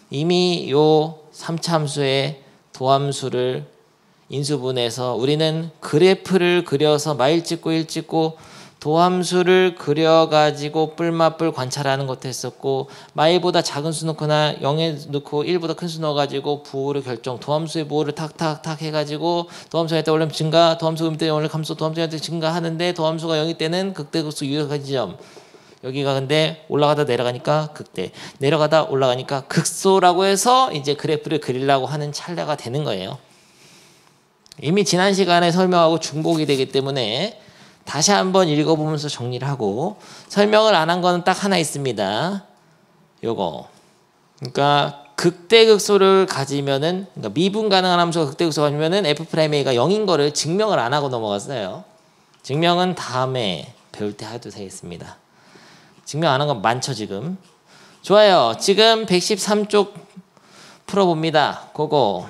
이미 요 3차 함수의 도함수를 인수분해서 우리는 그래프를 그려서 마일 찍고 일 찍고 도함수를 그려가지고 뿔맛뿔 관찰하는 것도 했었고 마일보다 작은 수 넣거나 0에 넣고 1보다 큰 수 넣어가지고 부호를 결정 도함수의 부호를 탁탁탁 해가지고 도함수가 있다 올리면 증가 도함수 음이 때 올리면 감소 도함수가 있다 증가하는데 도함수가 0일 때는 극대극소 유효한 지점 여기가 근데 올라가다 내려가니까 극대 내려가다 올라가니까 극소라고 해서 이제 그래프를 그리려고 하는 찰나가 되는 거예요. 이미 지난 시간에 설명하고 중복이 되기 때문에 다시 한번 읽어보면서 정리를 하고 설명을 안 한 거는 딱 하나 있습니다. 요거. 그러니까 극대극소를 가지면은 그러니까 미분 가능한 함수가 극대극소가 가지면은 F'A가 0인 거를 증명을 안 하고 넘어갔어요. 증명은 다음에 배울 때 해도 되겠습니다. 증명 안 한 건 많죠 지금. 좋아요. 지금 113쪽 풀어봅니다. 그거.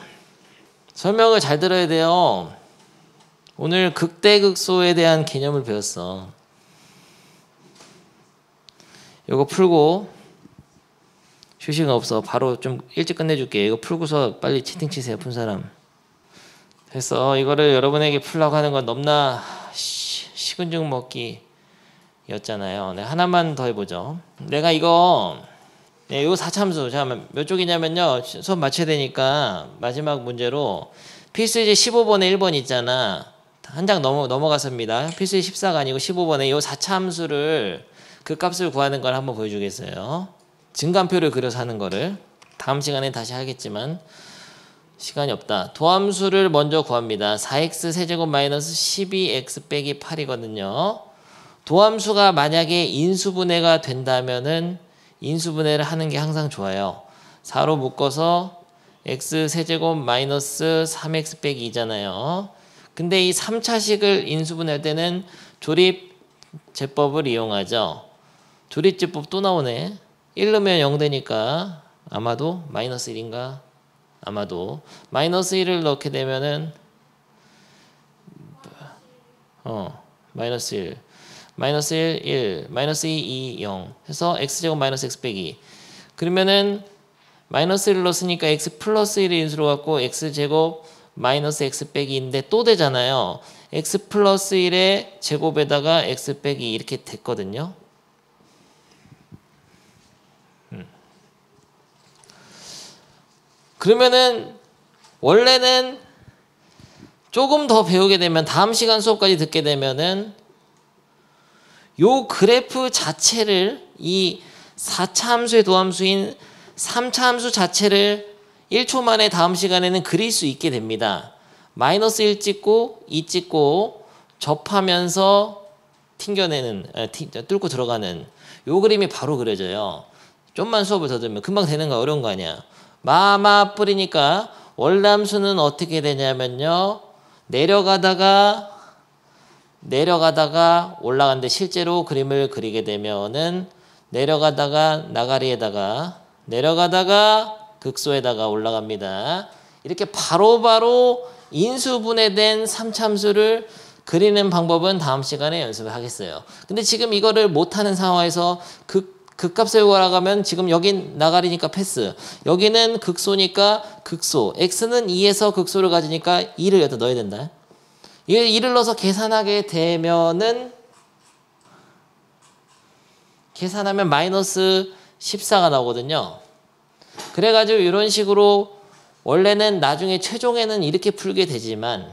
설명을 잘 들어야 돼요. 오늘 극대극소에 대한 개념을 배웠어. 이거 풀고 휴식은 없어. 바로 좀 일찍 끝내줄게. 이거 풀고서 빨리 채팅 치세요. 푼 사람. 그래서 이거를 여러분에게 풀라고 하는 건 너무나 식은죽 먹기 였잖아요. 네, 하나만 더 해보죠. 내가 이거 네, 요 4참수 잠깐만 몇 쪽이냐면요. 수업 맞춰야 되니까 마지막 문제로 필수제 15번에 1번 있잖아. 한 장 넘어갔습니다. 필수제 14가 아니고 15번에 요 4참수를 그 값을 구하는 걸 한번 보여주겠어요. 증간표를 그려서 하는 거를 다음 시간에 다시 하겠지만 시간이 없다. 도함수를 먼저 구합니다. 4x 세제곱 마이너스 12x 빼기 8이거든요. 도함수가 만약에 인수분해가 된다면은 인수분해를 하는 게 항상 좋아요. 4로 묶어서 x 세제곱 마이너스 3x 빼기 2잖아요. 근데 이 3차식을 인수분해할 때는 조립제법을 이용하죠. 조립제법 또 나오네. 1 넣으면 0 되니까 아마도 마이너스 1인가? 아마도 마이너스 1을 넣게 되면은 마이너스 1 마이너스 1, 1, 마이너스 2, 2, 0 해서 x제곱 마이너스 x 빼기 그러면은 마이너스 1을 넣었으니까 x 플러스 1을 인수로 갖고 x제곱 마이너스 x 빼기인데 또 되잖아요. x 플러스 1의 제곱에다가 x 빼기 이렇게 됐거든요. 그러면은 원래는 조금 더 배우게 되면 다음 시간 수업까지 듣게 되면은 요 그래프 자체를 이 4차 함수의 도함수인 3차 함수 자체를 1초 만에 다음 시간에는 그릴 수 있게 됩니다. 마이너스 1 찍고 2 찍고 접하면서 튕겨내는 뚫고 들어가는 요 그림이 바로 그려져요. 좀만 수업을 더 들으면 금방 되는 거 어려운 거 아니야. 마마 뿌리니까 월남수는 어떻게 되냐면요. 내려가다가 올라가는데 실제로 그림을 그리게 되면은 내려가다가 나가리에다가 내려가다가 극소에다가 올라갑니다. 이렇게 바로바로 인수분해된 3참수를 그리는 방법은 다음 시간에 연습을 하겠어요. 근데 지금 이거를 못하는 상황에서 극값을 구하라면 지금 여긴 나가리니까 패스. 여기는 극소니까 극소. x는 2에서 극소를 가지니까 2를 여기다 넣어야 된다. 이게 2를 넣어서 계산하게 되면은 계산하면 마이너스 14가 나오거든요. 그래가지고 이런 식으로 원래는 나중에 최종에는 이렇게 풀게 되지만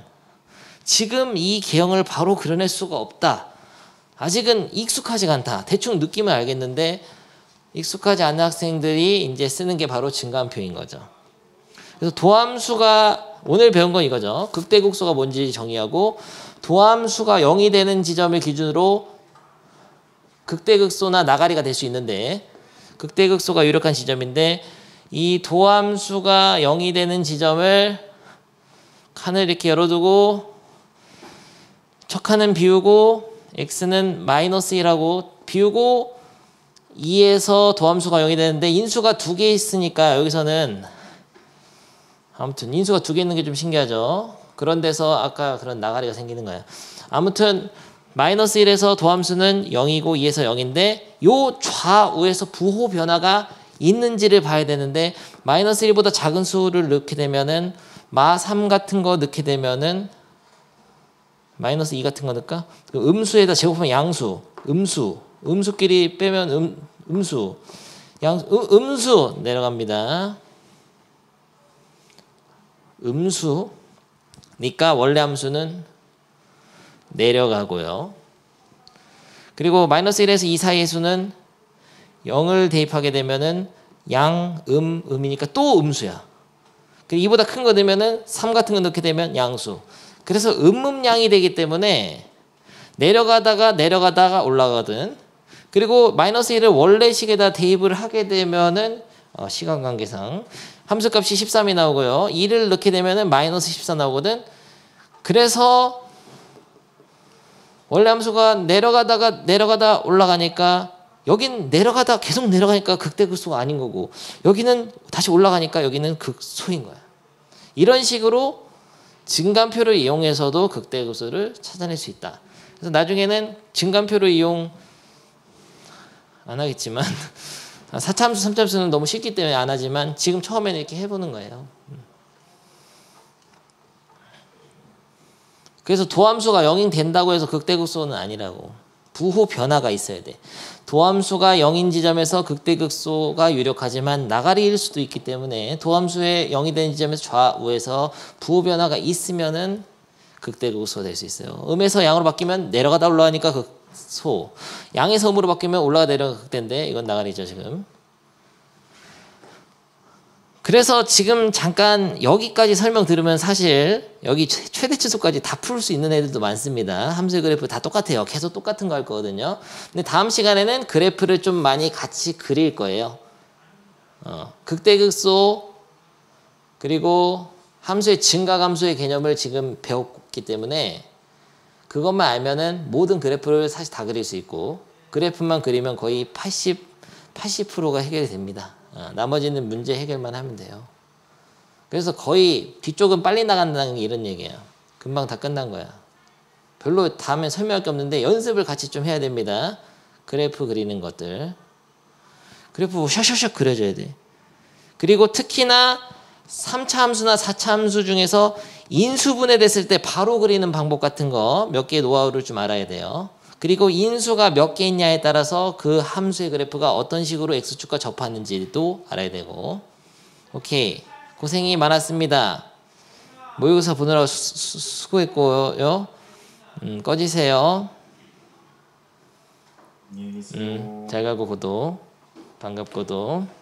지금 이 개형을 바로 그려낼 수가 없다. 아직은 익숙하지가 않다. 대충 느낌을 알겠는데 익숙하지 않은 학생들이 이제 쓰는 게 바로 증가함표인 거죠. 그래서 도함수가 오늘 배운 건 이거죠. 극대극소가 뭔지 정의하고 도함수가 0이 되는 지점을 기준으로 극대극소나 나가리가 될 수 있는데 극대극소가 유력한 지점인데 이 도함수가 0이 되는 지점을 칸을 이렇게 열어두고 첫 칸은 비우고 x는 마이너스 1하고 비우고 2에서 도함수가 0이 되는데 인수가 2개 있으니까 여기서는 아무튼 인수가 2개 있는 게 좀 신기하죠. 그런 데서 아까 그런 나가리가 생기는 거예요. 아무튼 마이너스 1에서 도함수는 0이고 2에서 0인데 요 좌우에서 부호 변화가 있는지를 봐야 되는데 마이너스 1보다 작은 수를 넣게 되면은 마3 같은 거 넣게 되면은 마이너스 2 같은 거 넣을까? 음수에다 제곱하면 양수, 음수끼리 빼면 음수, 음수 내려갑니다. 음수니까 원래 함수는 내려가고요. 그리고 마이너스 1에서 2 사이의 수는 0을 대입하게 되면은 음이니까 또 음수야. 그리고 2보다 큰 거 넣으면은 3 같은 거 넣게 되면 양수. 그래서 음양이 되기 때문에 내려가다가 올라가거든. 그리고 마이너스 1을 원래식에다 대입을 하게 되면은 시간 관계상 함수값이 13이 나오고요. 2를 넣게 되면은 마이너스 14 나오거든. 그래서 원래 함수가 내려가다 올라가니까 여긴 계속 내려가니까 극대극소가 아닌 거고 여기는 다시 올라가니까 여기는 극소인 거야. 이런 식으로 증감표를 이용해서도 극대극소를 찾아낼 수 있다. 그래서 나중에는 증감표를 이용 안 하겠지만 4차함수, 3차함수는 너무 쉽기 때문에 안 하지만 지금 처음에는 이렇게 해보는 거예요. 그래서 도함수가 0이 된다고 해서 극대극소는 아니라고. 부호 변화가 있어야 돼. 도함수가 0인 지점에서 극대극소가 유력하지만 나가리일 수도 있기 때문에 도함수의 0이 되는 지점에서 좌우에서 부호 변화가 있으면은 극대극소가 될 수 있어요. 음에서 양으로 바뀌면 내려가다 올라가니까 극소. 양에서 음으로 바뀌면 올라가 내려가 극대인데 이건 나가리죠 지금. 그래서 지금 잠깐 여기까지 설명 들으면 사실 여기 최대치수까지 다 풀 수 있는 애들도 많습니다. 함수의 그래프 다 똑같아요. 계속 똑같은 거 할 거거든요. 근데 다음 시간에는 그래프를 좀 많이 같이 그릴 거예요. 극대극소 그리고 함수의 증가함수의 개념을 지금 배웠기 때문에 그것만 알면은 모든 그래프를 사실 다 그릴 수 있고 그래프만 그리면 거의 80%가 해결이 됩니다. 나머지는 문제 해결만 하면 돼요. 그래서 거의 뒤쪽은 빨리 나간다는 게 이런 얘기예요. 금방 다 끝난 거야. 별로 다음에 설명할 게 없는데 연습을 같이 좀 해야 됩니다. 그래프 그리는 것들. 그래프 샥샥샥 그려줘야 돼. 그리고 특히나 3차 함수나 4차 함수 중에서 인수분해 됐을 때 바로 그리는 방법 같은 거 몇 개의 노하우를 좀 알아야 돼요. 그리고 인수가 몇 개 있냐에 따라서 그 함수의 그래프가 어떤 식으로 x축과 접하는지도 알아야 되고. 오케이. 고생이 많았습니다. 모의고사 보느라고 수고했고요. 꺼지세요. 안녕히 계세요. 잘 가고 고도. 반갑고도.